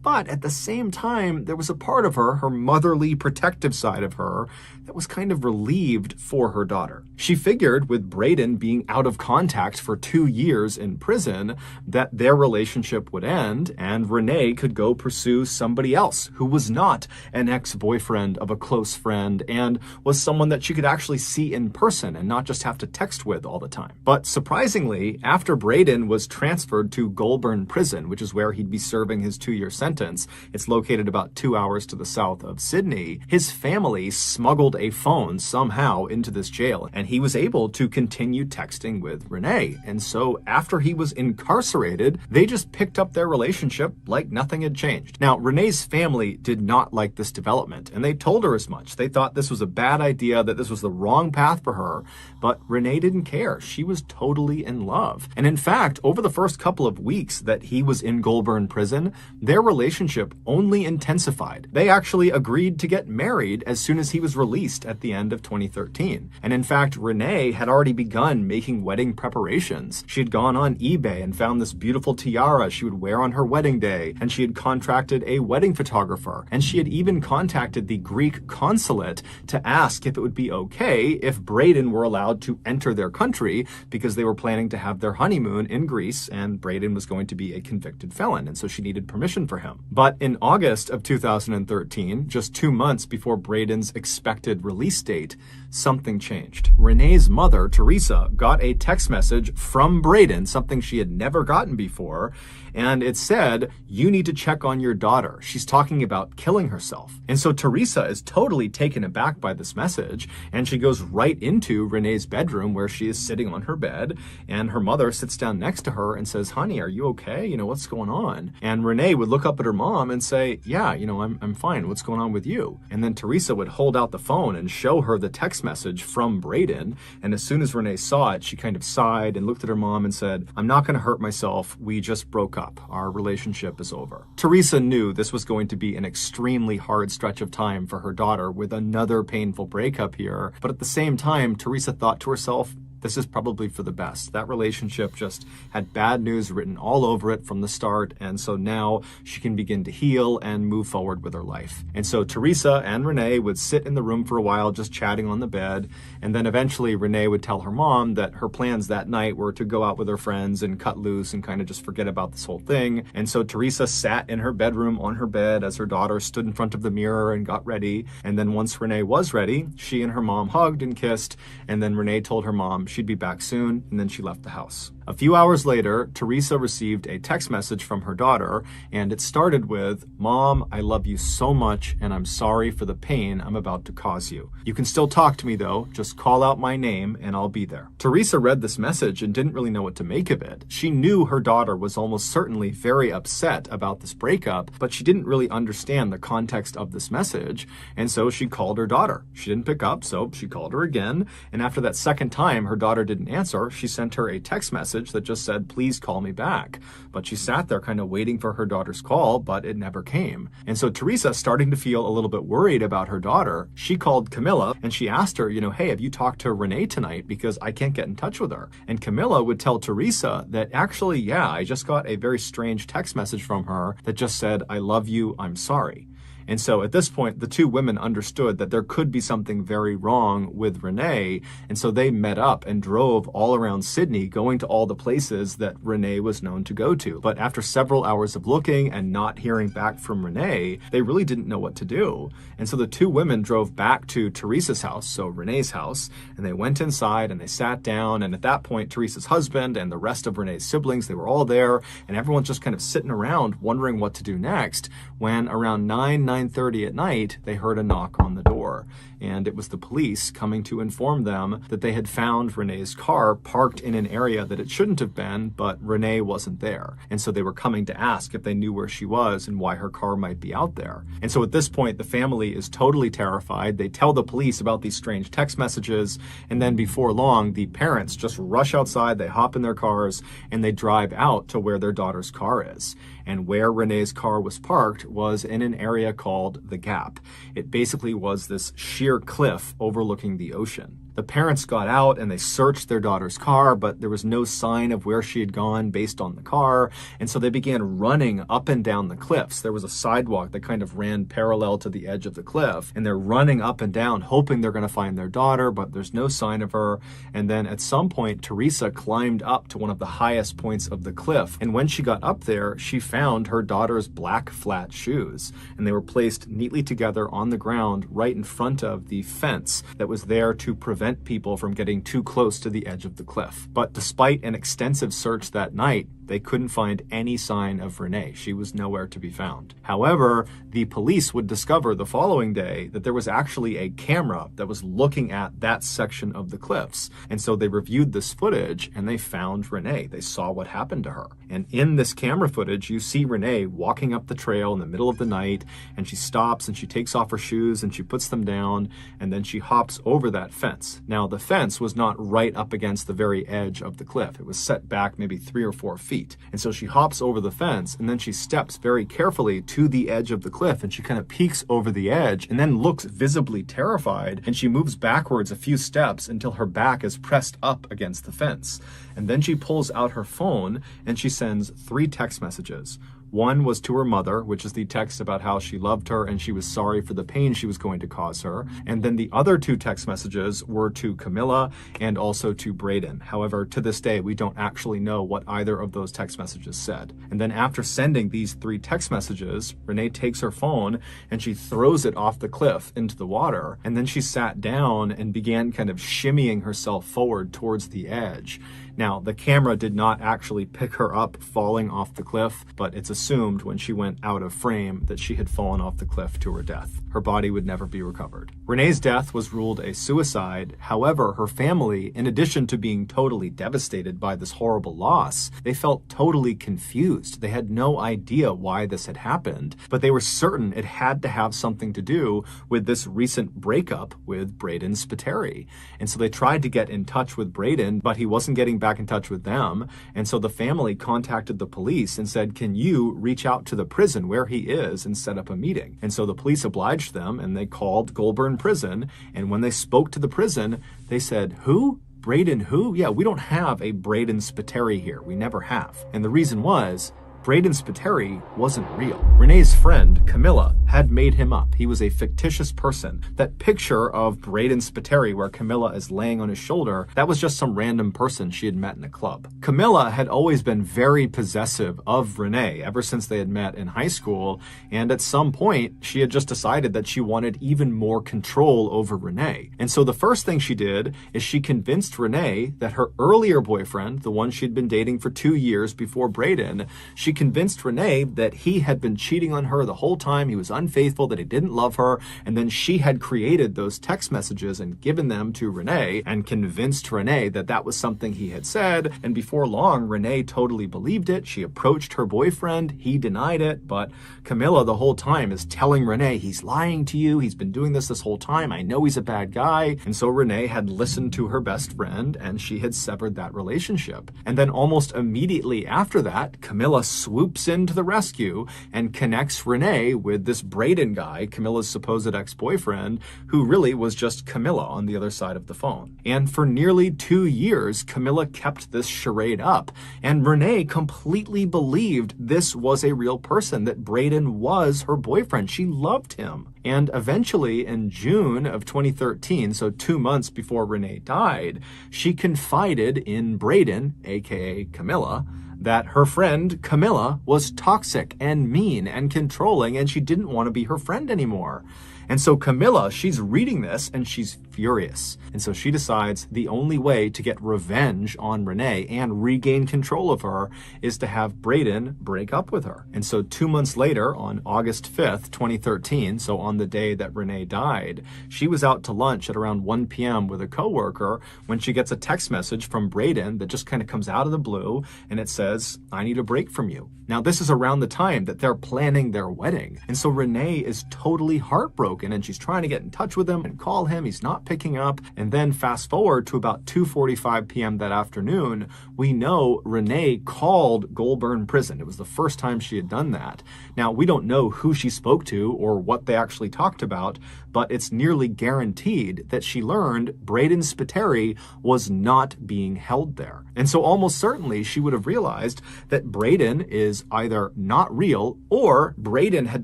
Speaker 2: But at the same time, there was a part of her, her motherly, protective side of her, that was kind of relieved for her daughter. She figured with Brayden being out of contact for 2 years in prison, that their relationship would end and Renee could go pursue somebody else who was not an ex-boyfriend of a close friend and was someone that she could actually see in person and not just have to text with all the time. But surprisingly, after Brayden was transferred to Goulburn Prison, which is where he'd be serving his 2-year sentence, it's located about 2 hours to the south of Sydney, his family smuggled a phone somehow into this jail, and he was able to continue texting with Renee. And so after he was incarcerated, they just picked up their relationship like nothing had changed. Now, Renee's family did not like this development, and they told her as much. They thought this was a bad idea, that this was the wrong path for her, but Renee didn't care. She was totally in love. And in fact, over the first couple of weeks that he was in Goulburn Prison, their relationship only intensified. They actually agreed to get married as soon as he was released at the end of 2013. And in fact, Renee had already begun making wedding preparations. She had gone on eBay and found this beautiful tiara she would wear on her wedding day, and she had contracted a wedding photographer, and she had even contacted the Greek consulate to ask if it would be okay if Brayden were allowed to enter their country because they were planning to have their honeymoon in Greece, and Brayden was going to be a convicted felon, and so she needed permission for him. But in August of 2013, just 2 months before Brayden's expected release date, something changed. Renee's mother, Teresa, got a text message from Brayden, something she had never gotten before, and it said, you need to check on your daughter. She's talking about killing herself. And so Teresa is totally taken aback by this message, and she goes right into Renee's bedroom where she is sitting on her bed, and her mother sits down next to her and says, honey, are you okay? You know, what's going on? And Renee would look up at her mom and say, yeah, you know, I'm fine. What's going on with you? And then Teresa would hold out the phone and show her the text message from Brayden. And as soon as Renee saw it, she kind of sighed and looked at her mom and said, I'm not going to hurt myself. We just broke up. Our relationship is over. Teresa knew this was going to be an extremely hard stretch of time for her daughter with another painful breakup here. But at the same time, Teresa thought to herself, this is probably for the best. That relationship just had bad news written all over it from the start, and so now she can begin to heal and move forward with her life. And so Teresa and Renee would sit in the room for a while just chatting on the bed, and then eventually Renee would tell her mom that her plans that night were to go out with her friends and cut loose and kind of just forget about this whole thing. And so Teresa sat in her bedroom on her bed as her daughter stood in front of the mirror and got ready. And then once Renee was ready, she and her mom hugged and kissed, and then Renee told her mom she'd be back soon, and then she left the house. A few hours later, Teresa received a text message from her daughter, and it started with, "Mom, I love you so much, and I'm sorry for the pain I'm about to cause you. You can still talk to me though, just call out my name and I'll be there." Teresa read this message and didn't really know what to make of it. She knew her daughter was almost certainly very upset about this breakup, but she didn't really understand the context of this message, and so she called her daughter. She didn't pick up, so she called her again, and after that second time her daughter didn't answer, she sent her a text message that just said, "Please call me back." But she sat there kind of waiting for her daughter's call, but it never came. And so Teresa, starting to feel a little bit worried about her daughter, she called Camilla and she asked her, "Hey, have you talked to Renee tonight? Because I can't get in touch with her." And Camilla would tell Teresa that actually, yeah, I just got a very strange text message from her that just said, "I love you, I'm sorry." And so at this point, the two women understood that there could be something very wrong with Renee. And so they met up and drove all around Sydney, going to all the places that Renee was known to go to. But after several hours of looking and not hearing back from Renee, they really didn't know what to do. And so the two women drove back to Teresa's house, so Renee's house, and they went inside and they sat down. And at that point, Teresa's husband and the rest of Renee's siblings, they were all there, and everyone's just kind of sitting around wondering what to do next, when around 9:30 at night, they heard a knock on the door. And it was the police coming to inform them that they had found Renee's car parked in an area that it shouldn't have been, but Renee wasn't there. And so they were coming to ask if they knew where she was and why her car might be out there. And so at this point, the family is totally terrified. They tell the police about these strange text messages, and then before long, the parents just rush outside, they hop in their cars, and they drive out to where their daughter's car is. And where Renee's car was parked was in an area called the Gap. It basically was this sheer cliff overlooking the ocean. The parents got out and they searched their daughter's car, but there was no sign of where she had gone based on the car. And so they began running up and down the cliffs. There was a sidewalk that kind of ran parallel to the edge of the cliff, and they're running up and down, hoping they're going to find their daughter, but there's no sign of her. And then at some point, Teresa climbed up to one of the highest points of the cliff. And when she got up there, she found her daughter's black flat shoes, and they were placed neatly together on the ground right in front of the fence that was there to prevent people from getting too close to the edge of the cliff. But despite an extensive search that night, they couldn't find any sign of Renee. She was nowhere to be found. However, the police would discover the following day that there was actually a camera that was looking at that section of the cliffs. And so they reviewed this footage and they found Renee. They saw what happened to her. And in this camera footage, you see Renee walking up the trail in the middle of the night, and she stops and she takes off her shoes and she puts them down, and then she hops over that fence. Now, the fence was not right up against the very edge of the cliff. It was set back maybe 3 or 4 feet. And so she hops over the fence, and then she steps very carefully to the edge of the cliff, and she kind of peeks over the edge and then looks visibly terrified, and she moves backwards a few steps until her back is pressed up against the fence. And then she pulls out her phone and she sends 3 text messages. One was to her mother, which is the text about how she loved her and she was sorry for the pain she was going to cause her. And then the other 2 text messages were to Camilla and also to Braden. However, to this day, we don't actually know what either of those text messages said. And then after sending these 3 text messages, Renee takes her phone and she throws it off the cliff into the water. And then she sat down and began kind of shimmying herself forward towards the edge. Now, the camera did not actually pick her up falling off the cliff, but it's assumed when she went out of frame that she had fallen off the cliff to her death. Her body would never be recovered. Renee's death was ruled a suicide. However, her family, in addition to being totally devastated by this horrible loss, they felt totally confused. They had no idea why this had happened, but they were certain it had to have something to do with this recent breakup with Braden Spiteri. And so they tried to get in touch with Braden, but he wasn't getting back in touch with them. And so the family contacted the police and said, "Can you reach out to the prison where he is and set up a meeting?" And so the police obliged them and they called Goulburn Prison. And when they spoke to the prison, they said, "Who? Braden who? Yeah, we don't have a Braden Spiteri here. We never have. And the reason was, Braden Spiteri wasn't real. Renee's friend, Camilla, had made him up. He was a fictitious person. That picture of Braden Spiteri where Camilla is laying on his shoulder, that was just some random person she had met in a club. Camilla had always been very possessive of Renee ever since they had met in high school, and at some point, she had just decided that she wanted even more control over Renee. And so the first thing she did is she convinced Renee that her earlier boyfriend, the one she'd been dating for 2 years before Braden, she convinced Renee that he had been cheating on her the whole time, he was unfaithful, that he didn't love her, and then she had created those text messages and given them to Renee and convinced Renee that that was something he had said, and before long, Renee totally believed it. She approached her boyfriend, he denied it, but Camilla the whole time is telling Renee, he's lying to you, he's been doing this whole time, I know he's a bad guy, and so Renee had listened to her best friend, and she had severed that relationship. And then almost immediately after that, Camilla swoops into the rescue and connects Renee with this Braden guy, Camilla's supposed ex-boyfriend, who really was just Camilla on the other side of the phone. And for nearly 2 years, Camilla kept this charade up, and Renee completely believed this was a real person, that Braden was her boyfriend. She loved him. And eventually, in June of 2013, so 2 months before Renee died, she confided in Braden, aka Camilla, that her friend Camilla was toxic and mean and controlling, and she didn't want to be her friend anymore. And so Camilla, she's reading this and she's furious. And so she decides the only way to get revenge on Renee and regain control of her is to have Braden break up with her. And so 2 months later, on August 5th, 2013, so on the day that Renee died, she was out to lunch at around 1 p.m. with a coworker when she gets a text message from Braden that just kind of comes out of the blue, and it says, "I need a break from you." Now, this is around the time that they're planning their wedding. And so Renee is totally heartbroken, and she's trying to get in touch with him and call him. He's not picking up. And then fast forward to about 2:45 p.m. that afternoon, we know Renee called Goulburn Prison. It was the first time she had done that. Now, we don't know who she spoke to or what they actually talked about, but it's nearly guaranteed that she learned Braden Spiteri was not being held there. And so almost certainly she would have realized that Braden is either not real, or Braden had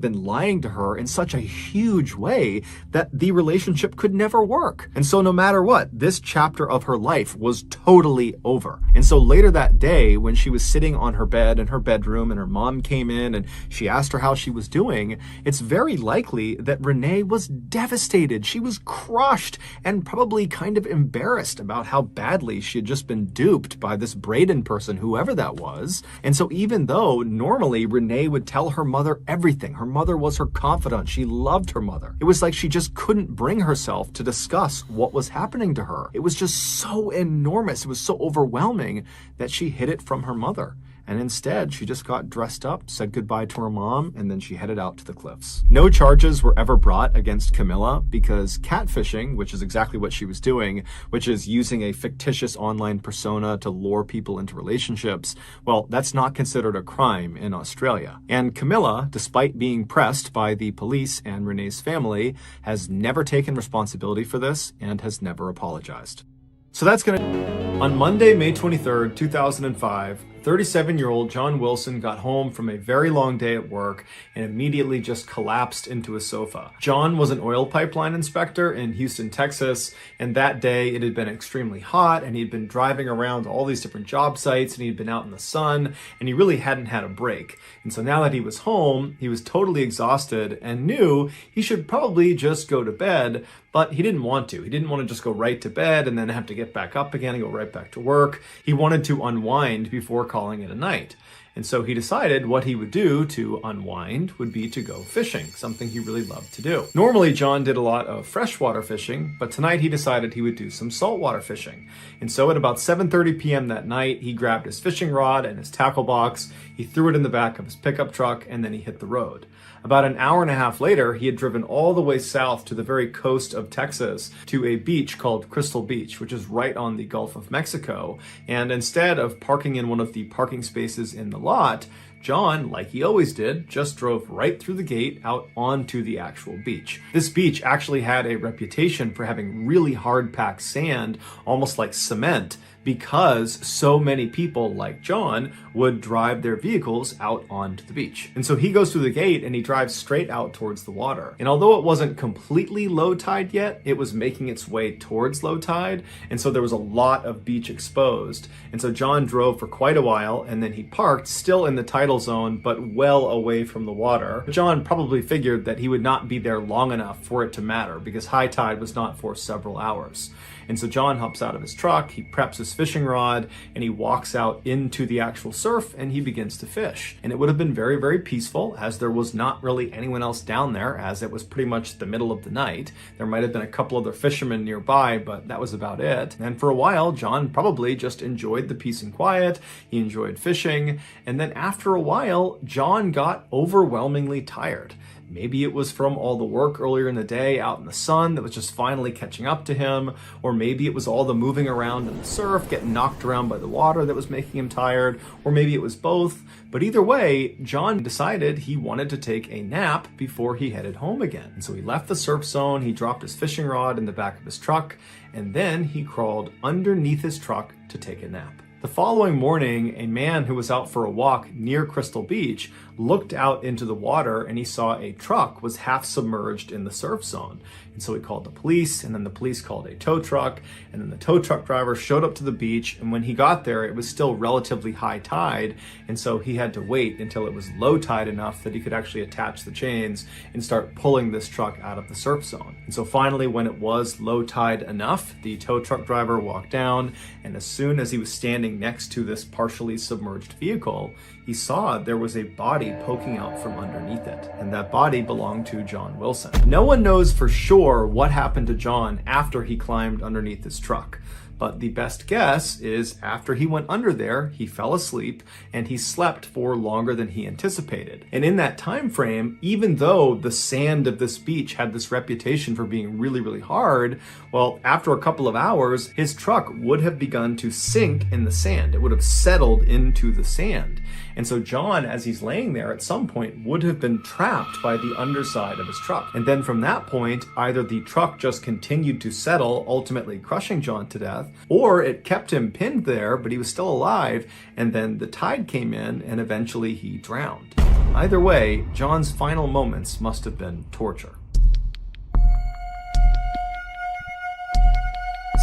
Speaker 2: been lying to her in such a huge way that the relationship could never work. And so no matter what, this chapter of her life was totally over. And so later that day, when she was sitting on her bed in her bedroom and her mom came in and she asked her how she was doing, it's very likely that Renee was devastated. She was crushed and probably kind of embarrassed about how badly she had just been duped by this Braden person, whoever that was. And so even though normally Renee would tell her mother everything, her mother was her confidant, she loved her mother, it was like she just couldn't bring herself to discuss what was happening to her. It was just so enormous, it was so overwhelming that she hid it from her mother. And instead, she just got dressed up, said goodbye to her mom, and then she headed out to the cliffs. No charges were ever brought against Camilla because catfishing, which is exactly what she was doing, which is using a fictitious online persona to lure people into relationships, well, that's not considered a crime in Australia. And Camilla, despite being pressed by the police and Renee's family, has never taken responsibility for this and has never apologized. So that's gonna... On Monday, May 23rd, 2005, 37-year-old John Wilson got home from a very long day at work and immediately just collapsed into a sofa. John was an oil pipeline inspector in Houston, Texas, and that day it had been extremely hot, and he'd been driving around all these different job sites, and he'd been out in the sun, and he really hadn't had a break. And so now that he was home, he was totally exhausted and knew he should probably just go to bed, but he didn't want to. He didn't want to just go right to bed and then have to get back up again and go right back to work. He wanted to unwind before calling it a night. And so he decided what he would do to unwind would be to go fishing, something he really loved to do. Normally, John did a lot of freshwater fishing, but tonight he decided he would do some saltwater fishing. And so at about 7:30 p.m. that night, he grabbed his fishing rod and his tackle box, he threw it in the back of his pickup truck, and then he hit the road. About an hour and a half later, he had driven all the way south to the very coast of Texas to a beach called Crystal Beach, which is right on the Gulf of Mexico. And instead of parking in one of the parking spaces in the lot, John, like he always did, just drove right through the gate out onto the actual beach. This beach actually had a reputation for having really hard-packed sand, almost like cement, because so many people like John would drive their vehicles out onto the beach. And so he goes through the gate and he drives straight out towards the water. And although it wasn't completely low tide yet, it was making its way towards low tide. And so there was a lot of beach exposed. And so John drove for quite a while and then he parked still in the tidal zone, but well away from the water. John probably figured that he would not be there long enough for it to matter because high tide was not for several hours. And so John hops out of his truck, he preps his fishing rod, and he walks out into the actual surf and he begins to fish. And it would have been very, very peaceful as there was not really anyone else down there as it was pretty much the middle of the night. There might have been a couple other fishermen nearby, but that was about it. And for a while, John probably just enjoyed the peace and quiet. He enjoyed fishing. And then after a while, John got overwhelmingly tired. Maybe it was from all the work earlier in the day out in the sun that was just finally catching up to him, or maybe it was all the moving around in the surf, getting knocked around by the water that was making him tired, or maybe it was both. But either way, John decided he wanted to take a nap before he headed home again. And so he left the surf zone, he dropped his fishing rod in the back of his truck, and then he crawled underneath his truck to take a nap. The following morning, a man who was out for a walk near Crystal Beach looked out into the water and he saw a truck was half submerged in the surf zone. And so he called the police, and then the police called a tow truck, and then the tow truck driver showed up to the beach, and when he got there, it was still relatively high tide, and so he had to wait until it was low tide enough that he could actually attach the chains and start pulling this truck out of the surf zone. And so finally, when it was low tide enough, the tow truck driver walked down, and as soon as he was standing next to this partially submerged vehicle, he saw there was a body poking out from underneath it, and that body belonged to John Wilson. No one knows for sure what happened to John after he climbed underneath his truck. But the best guess is after he went under there, he fell asleep and he slept for longer than he anticipated. And in that time frame, even though the sand of this beach had this reputation for being really, really hard, well, after a couple of hours, his truck would have begun to sink in the sand. It would have settled into the sand. And so John, as he's laying there at some point, would have been trapped by the underside of his truck. And then from that point, either the truck just continued to settle, ultimately crushing John to death, or it kept him pinned there, but he was still alive, and then the tide came in and eventually he drowned. Either way, John's final moments must have been torture.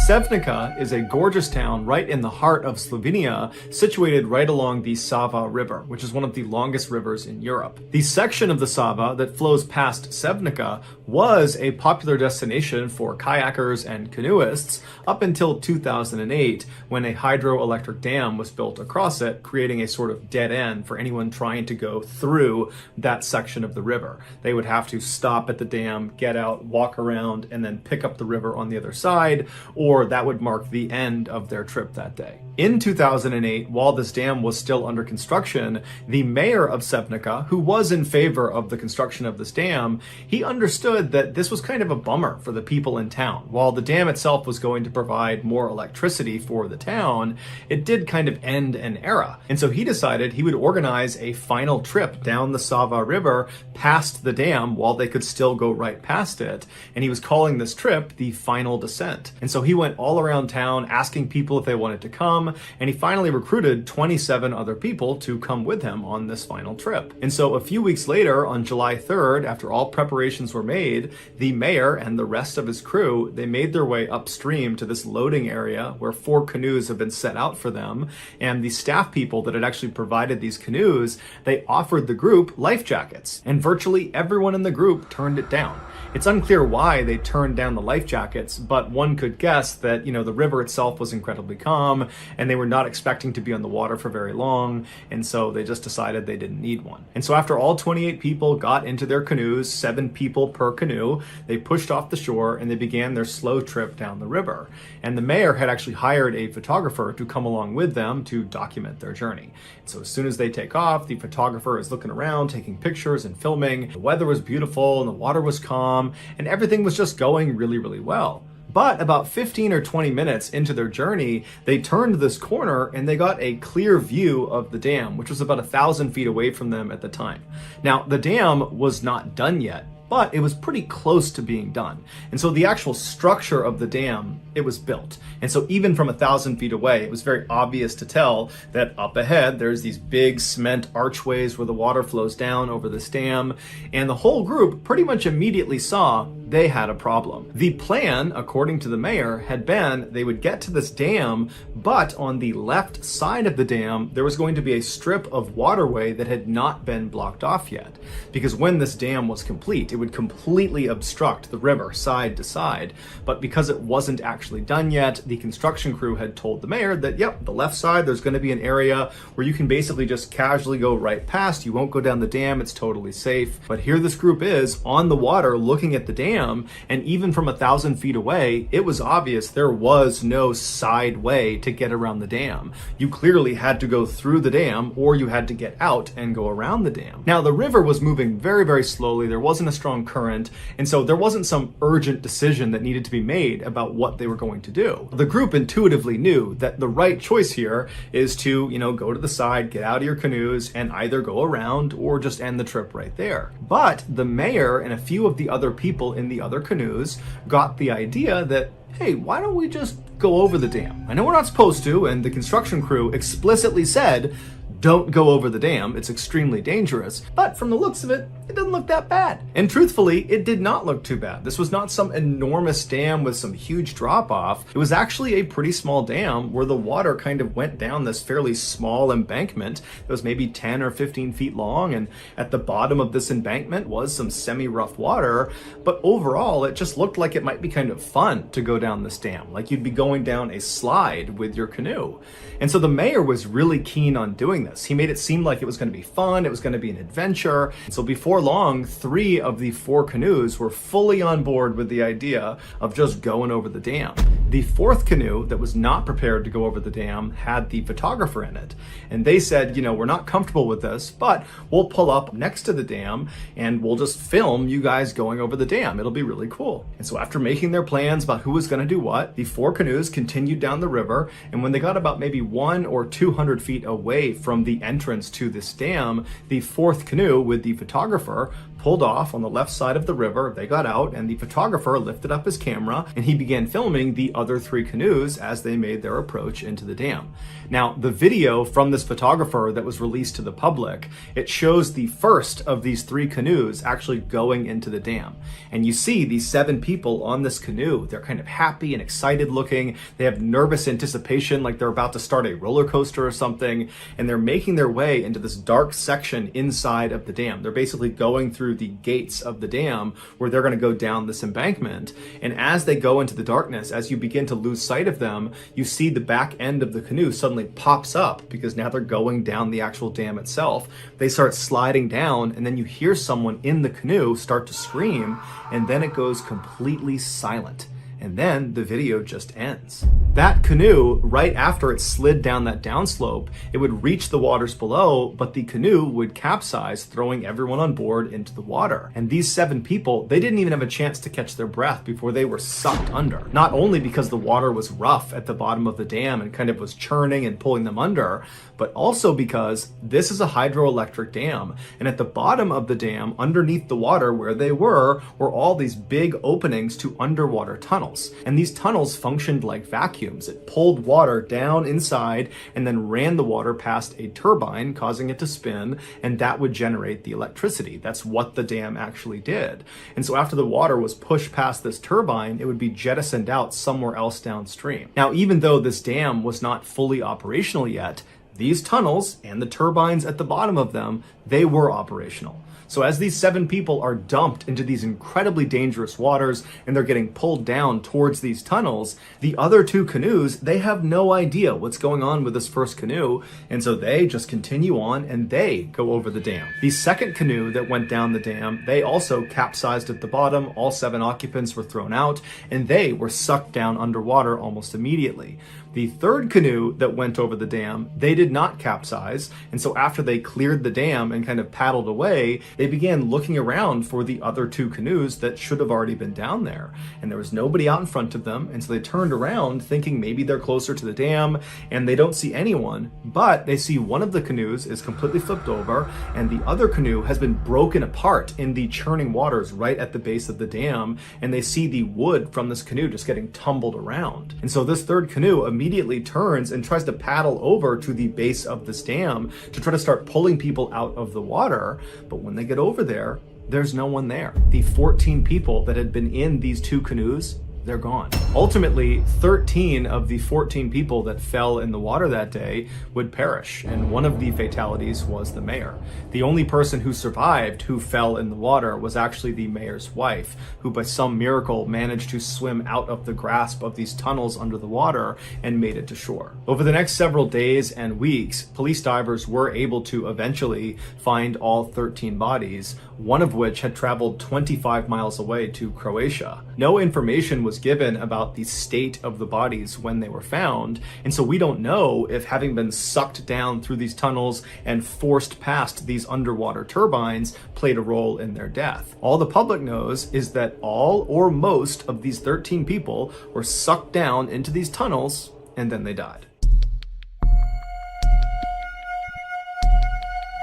Speaker 2: Sevnica is a gorgeous town right in the heart of Slovenia, situated right along the Sava River, which is one of the longest rivers in Europe. The section of the Sava that flows past Sevnica was a popular destination for kayakers and canoeists up until 2008, when a hydroelectric dam was built across it, creating a sort of dead end for anyone trying to go through that section of the river. They would have to stop at the dam, get out, walk around, and then pick up the river on the other side, or that would mark the end of their trip that day. In 2008, while this dam was still under construction, the mayor of Sevnica, who was in favor of the construction of this dam, he understood that this was kind of a bummer for the people in town. While the dam itself was going to provide more electricity for the town, it did kind of end an era. And so he decided he would organize a final trip down the Sava River past the dam while they could still go right past it. And he was calling this trip the Final Descent. And so he went all around town asking people if they wanted to come, and he finally recruited 27 other people to come with him on this final trip. And so a few weeks later, on July 3rd, after all preparations were made, the mayor and the rest of his crew, they made their way upstream to this loading area where 4 canoes have been set out for them, and the staff people that had actually provided these canoes, they offered the group life jackets, and virtually everyone in the group turned it down. It's unclear why they turned down the life jackets, but one could guess that, the river itself was incredibly calm and they were not expecting to be on the water for very long, and so they just decided they didn't need one. And so after all 28 people got into their canoes, 7 people per canoe, they pushed off the shore and they began their slow trip down the river. And the mayor had actually hired a photographer to come along with them to document their journey. And so as soon as they take off, the photographer is looking around, taking pictures and filming. The weather was beautiful and the water was calm, and everything was just going really, really well. But about 15 or 20 minutes into their journey, they turned this corner and they got a clear view of the dam, which was about 1,000 feet away from them at the time. Now, the dam was not done yet, but it was pretty close to being done. And so the actual structure of the dam, it was built. And so even from 1,000 feet away, it was very obvious to tell that up ahead, there's these big cement archways where the water flows down over this dam. And the whole group pretty much immediately saw they had a problem. The plan, according to the mayor, had been they would get to this dam, but on the left side of the dam, there was going to be a strip of waterway that had not been blocked off yet. Because when this dam was complete, it would completely obstruct the river side to side. But because it wasn't actually done yet, the construction crew had told the mayor that, yep, the left side, there's going to be an area where you can basically just casually go right past. You won't go down the dam. It's totally safe. But here this group is on the water looking at the dam. And even from 1,000 feet away, it was obvious there was no side way to get around the dam. You clearly had to go through the dam or you had to get out and go around the dam. Now, the river was moving very, very slowly. There wasn't a strong current. And so there wasn't some urgent decision that needed to be made about what they were going to do. The group intuitively knew that the right choice here is to, go to the side, get out of your canoes, and either go around or just end the trip right there. But the mayor and a few of the other people in the other canoes got the idea that, hey, why don't we just go over the dam? I know we're not supposed to, and the construction crew explicitly said, don't go over the dam, it's extremely dangerous. But from the looks of it, it doesn't look that bad. And truthfully, it did not look too bad. This was not some enormous dam with some huge drop off. It was actually a pretty small dam where the water kind of went down this fairly small embankment that was maybe 10 or 15 feet long. And at the bottom of this embankment was some semi-rough water. But overall, it just looked like it might be kind of fun to go down this dam, like you'd be going down a slide with your canoe. And so the mayor was really keen on doing this. He made it seem like it was going to be fun, it was going to be an adventure. And so before long, 3 of the 4 canoes were fully on board with the idea of just going over the dam. The 4th canoe that was not prepared to go over the dam had the photographer in it. And they said, we're not comfortable with this, but we'll pull up next to the dam and we'll just film you guys going over the dam. It'll be really cool. And so after making their plans about who was going to do what, the 4 canoes continued down the river. And when they got about maybe 100 or 200 feet away from the entrance to this dam, the 4th canoe with the photographer pulled off on the left side of the river. They got out and the photographer lifted up his camera and he began filming the other 3 canoes as they made their approach into the dam. Now, the video from this photographer that was released to the public, it shows the first of these 3 canoes actually going into the dam. And you see these 7 people on this canoe. They're kind of happy and excited looking. They have nervous anticipation like they're about to start a roller coaster or something. And they're making their way into this dark section inside of the dam. They're basically going through the gates of the dam where they're going to go down this embankment. And as they go into the darkness, as you begin to lose sight of them, you see the back end of the canoe suddenly pops up because now they're going down the actual dam itself. They start sliding down and then you hear someone in the canoe start to scream and then it goes completely silent. And then the video just ends. That canoe, right after it slid down that downslope, it would reach the waters below, but the canoe would capsize, throwing everyone on board into the water. And these 7 people, they didn't even have a chance to catch their breath before they were sucked under. Not only because the water was rough at the bottom of the dam and kind of was churning and pulling them under, but also because this is a hydroelectric dam. And at the bottom of the dam, underneath the water where they were all these big openings to underwater tunnels. And these tunnels functioned like vacuums. It pulled water down inside and then ran the water past a turbine, causing it to spin, and that would generate the electricity. That's what the dam actually did. And so after the water was pushed past this turbine, it would be jettisoned out somewhere else downstream. Now, even though this dam was not fully operational yet, these tunnels and the turbines at the bottom of them, they were operational. So as these 7 people are dumped into these incredibly dangerous waters and they're getting pulled down towards these tunnels, the other 2 canoes, they have no idea what's going on with this first canoe. And so they just continue on and they go over the dam. The second canoe that went down the dam, they also capsized at the bottom. All 7 occupants were thrown out and they were sucked down underwater almost immediately. The third canoe that went over the dam, they did not capsize, and so after they cleared the dam and kind of paddled away, they began looking around for the other two canoes that should have already been down there. And there was nobody out in front of them, and so they turned around thinking maybe they're closer to the dam, and they don't see anyone, but they see one of the canoes is completely flipped over, and the other canoe has been broken apart in the churning waters right at the base of the dam, and they see the wood from this canoe just getting tumbled around. And so this third canoe immediately turns and tries to paddle over to the base of this dam to try to start pulling people out of the water. But when they get over there, there's no one there. The 14 people that had been in these two canoes, they're gone. Ultimately, 13 of the 14 people that fell in the water that day would perish, and one of the fatalities was the mayor. The only person who survived who fell in the water was actually the mayor's wife, who by some miracle managed to swim out of the grasp of these tunnels under the water and made it to shore. Over the next several days and weeks, police divers were able to eventually find all 13 bodies, one of which had traveled 25 miles away to Croatia. No information was given about the state of the bodies when they were found, and so we don't know if having been sucked down through these tunnels and forced past these underwater turbines played a role in their death. All the public knows is that all or most of these 13 people were sucked down into these tunnels and then they died.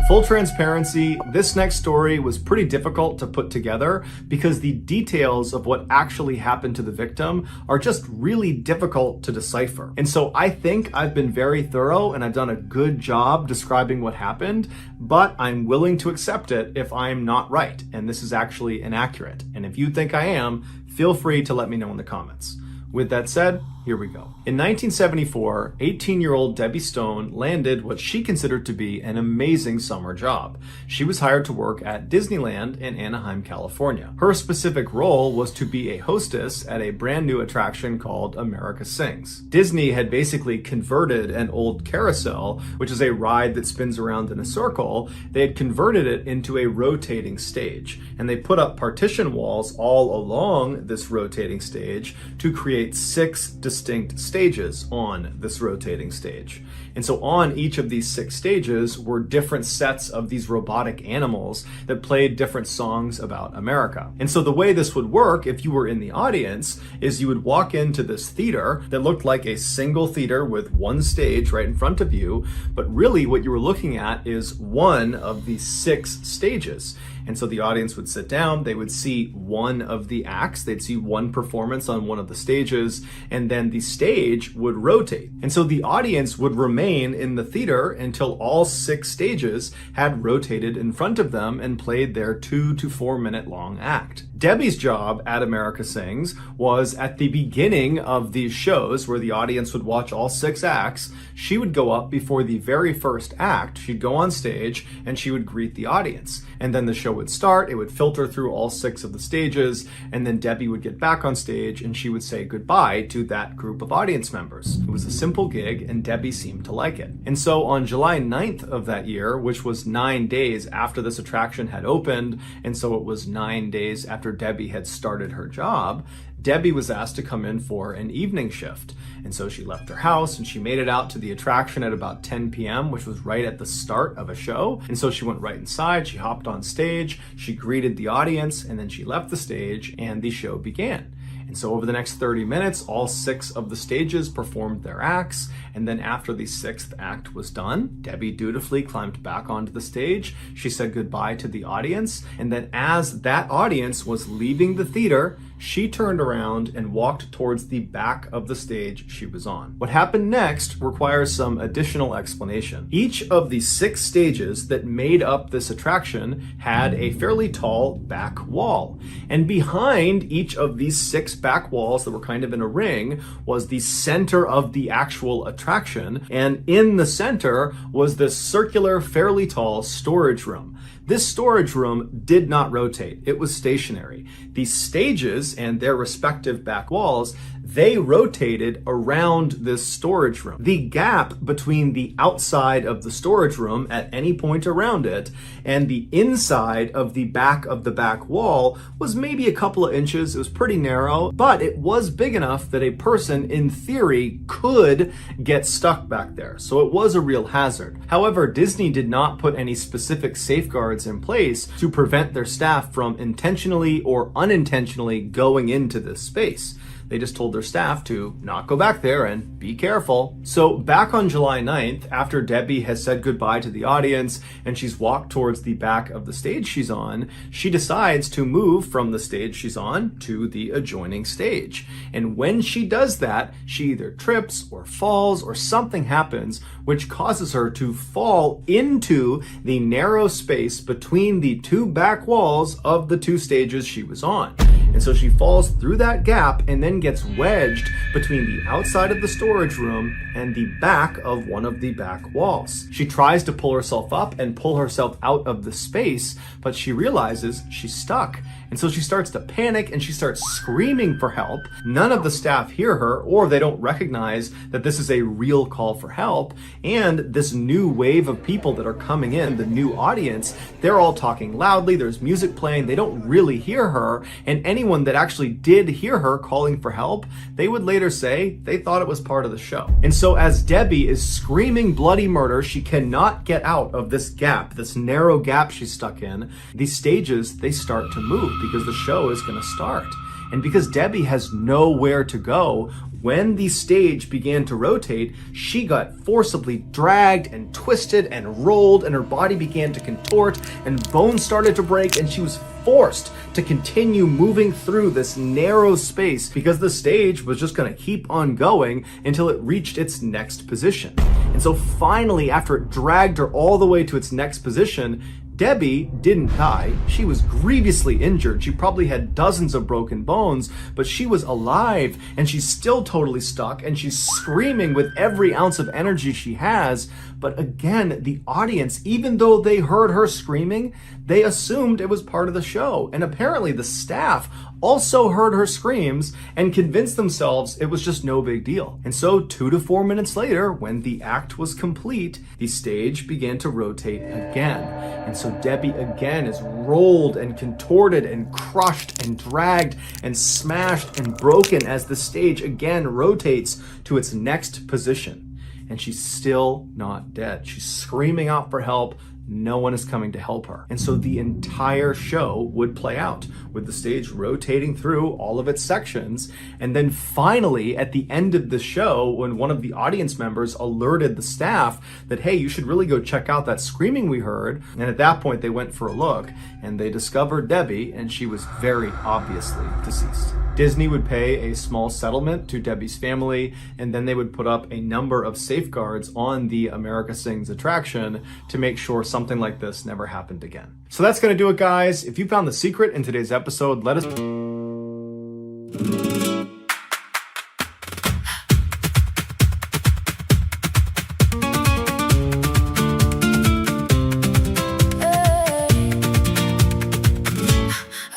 Speaker 2: Full transparency, this next story was pretty difficult to put together because the details of what actually happened to the victim are just really difficult to decipher. And so I think I've been very thorough and I've done a good job describing what happened, but I'm willing to accept it if I'm not right and this is actually inaccurate. And if you think I am, feel free to let me know in the comments. With that said, here we go. In 1974, 18-year-old Debbie Stone landed what she considered to be an amazing summer job. She was hired to work at Disneyland in Anaheim, California. Her specific role was to be a hostess at a brand new attraction called America Sings. Disney had basically converted an old carousel, which is a ride that spins around in a circle. They had converted it into a rotating stage, and they put up partition walls all along this rotating stage to create 6 distinct stages on this rotating stage. And so on each of these 6 stages were different sets of these robotic animals that played different songs about America. And so the way this would work if you were in the audience is you would walk into this theater that looked like a single theater with one stage right in front of you, but really what you were looking at is one of these 6 stages. And so the audience would sit down, they would see one of the acts, they'd see one performance on one of the stages, and then the stage would rotate. And so the audience would remain in the theater until all 6 stages had rotated in front of them and played their 2 to 4 minute long act. Debbie's job at America Sings was at the beginning of these shows where the audience would watch all 6 acts. She would go up before the very first act, she'd go on stage and she would greet the audience. And then the show would start, it would filter through all 6 of the stages, and then Debbie would get back on stage and she would say goodbye to that group of audience members. It was a simple gig and Debbie seemed to like it. And so on July 9th of that year, which was 9 days after this attraction had opened, and so it was 9 days after Debbie had started her job, Debbie was asked to come in for an evening shift. And so she left her house and she made it out to the attraction at about 10 p.m., which was right at the start of a show. And so she went right inside, she hopped on stage, she greeted the audience, and then she left the stage and the show began. And so over the next 30 minutes, all 6 of the stages performed their acts. And then after the 6th act was done, Debbie dutifully climbed back onto the stage. She said goodbye to the audience. And then as that audience was leaving the theater, she turned around and walked towards the back of the stage she was on. What happened next requires some additional explanation. Each of the 6 stages that made up this attraction had a fairly tall back wall. And behind each of these 6 back walls that were kind of in a ring was the center of the actual attraction. And in the center was this circular, fairly tall storage room. This storage room did not rotate. It was stationary. The stages and their respective back walls, they rotated around this storage room. The gap between the outside of the storage room at any point around it and the inside of the back wall was maybe a couple of inches. It was pretty narrow, but it was big enough that a person in theory could get stuck back there. So it was a real hazard. However, Disney did not put any specific safeguards in place to prevent their staff from intentionally or unintentionally going into this space. They just told their staff to not go back there and be careful. So back on July 9th, after Debbie has said goodbye to the audience and she's walked towards the back of the stage she's on, she decides to move from the stage she's on to the adjoining stage. And when she does that, she either trips or falls or something happens which causes her to fall into the narrow space between the two back walls of the two stages she was on. And so she falls through that gap and then gets wedged between the outside of the storage room and the back of one of the back walls. She tries to pull herself up and pull herself out of the space, but she realizes she's stuck. And so she starts to panic and she starts screaming for help. None of the staff hear her, or they don't recognize that this is a real call for help. And this new wave of people that are coming in, the new audience, they're all talking loudly. There's music playing. They don't really hear her. And anyone that actually did hear her calling for help, they would later say they thought it was part of the show. And so as Debbie is screaming bloody murder, she cannot get out of this gap, this narrow gap she's stuck in. These stages, they start to move because the show is going to start. And because Debbie has nowhere to go, when the stage began to rotate, she got forcibly dragged and twisted and rolled, and her body began to contort, and bones started to break, and she was forced to continue moving through this narrow space because the stage was just going to keep on going until it reached its next position. And so finally, after it dragged her all the way to its next position, Debbie didn't die. She was grievously injured. She probably had dozens of broken bones, but she was alive and she's still totally stuck and she's screaming with every ounce of energy she has. But again, the audience, even though they heard her screaming, they assumed it was part of the show. And apparently the staff also heard her screams and convinced themselves it was just no big deal. And so 2 to 4 minutes later, when the act was complete, the stage began to rotate again. And so Debbie again is rolled and contorted and crushed and dragged and smashed and broken as the stage again rotates to its next position. And she's still not dead. She's screaming out for help. No one is coming to help her. And so the entire show would play out with the stage rotating through all of its sections. And then finally, at the end of the show, when one of the audience members alerted the staff that, hey, you should really go check out that screaming we heard. And at that point, they went for a look and they discovered Debbie, and she was very obviously deceased. Disney would pay a small settlement to Debbie's family, and then they would put up a number of safeguards on the America Sings attraction to make sure something like this never happened again. So that's going to do it, guys. If you found the secret in today's episode, let us...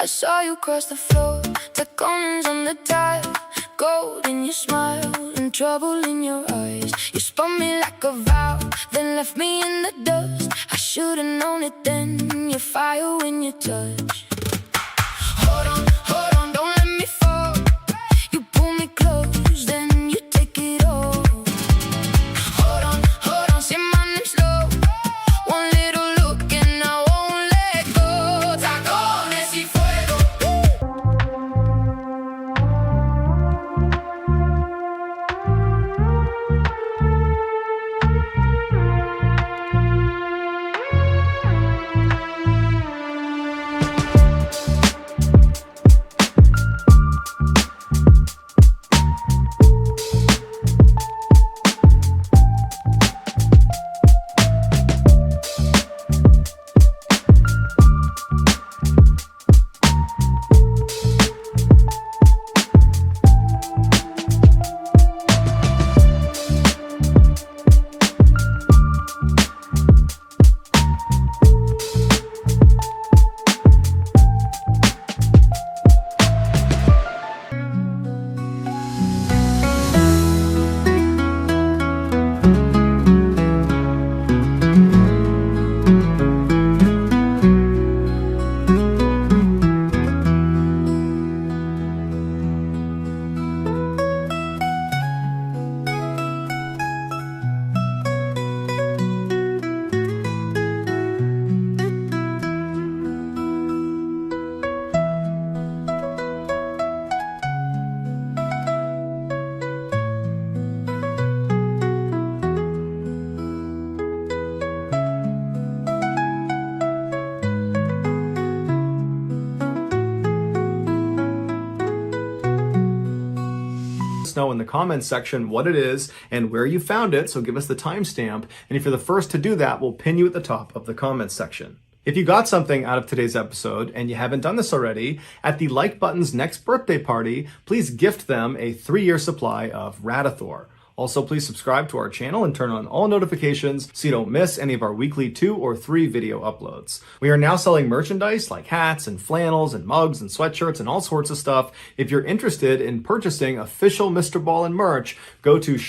Speaker 3: I saw you cross the floor, diamonds on the tile, gold in your smile and trouble in your eyes. You spun me like a vow, then left me in the dust. I should've known it then, you're fire when you touch. Hold on, don't let me fall. You pull me close, then you take it all. Hold on, say my name slow. One little look and I won't let go. Tacones y fuego.
Speaker 2: us know in the comments section what it is and where you found it, so give us the timestamp. And if you're the first to do that, we'll pin you at the top of the comments section. If you got something out of today's episode and you haven't done this already, at the Like Button's next birthday party, please gift them a 3-year supply of Radithor. Also, please subscribe to our channel and turn on all notifications so you don't miss any of our weekly 2 or 3 video uploads. We are now selling merchandise like hats and flannels and mugs and sweatshirts and all sorts of stuff. If you're interested in purchasing official MrBallen merch, go to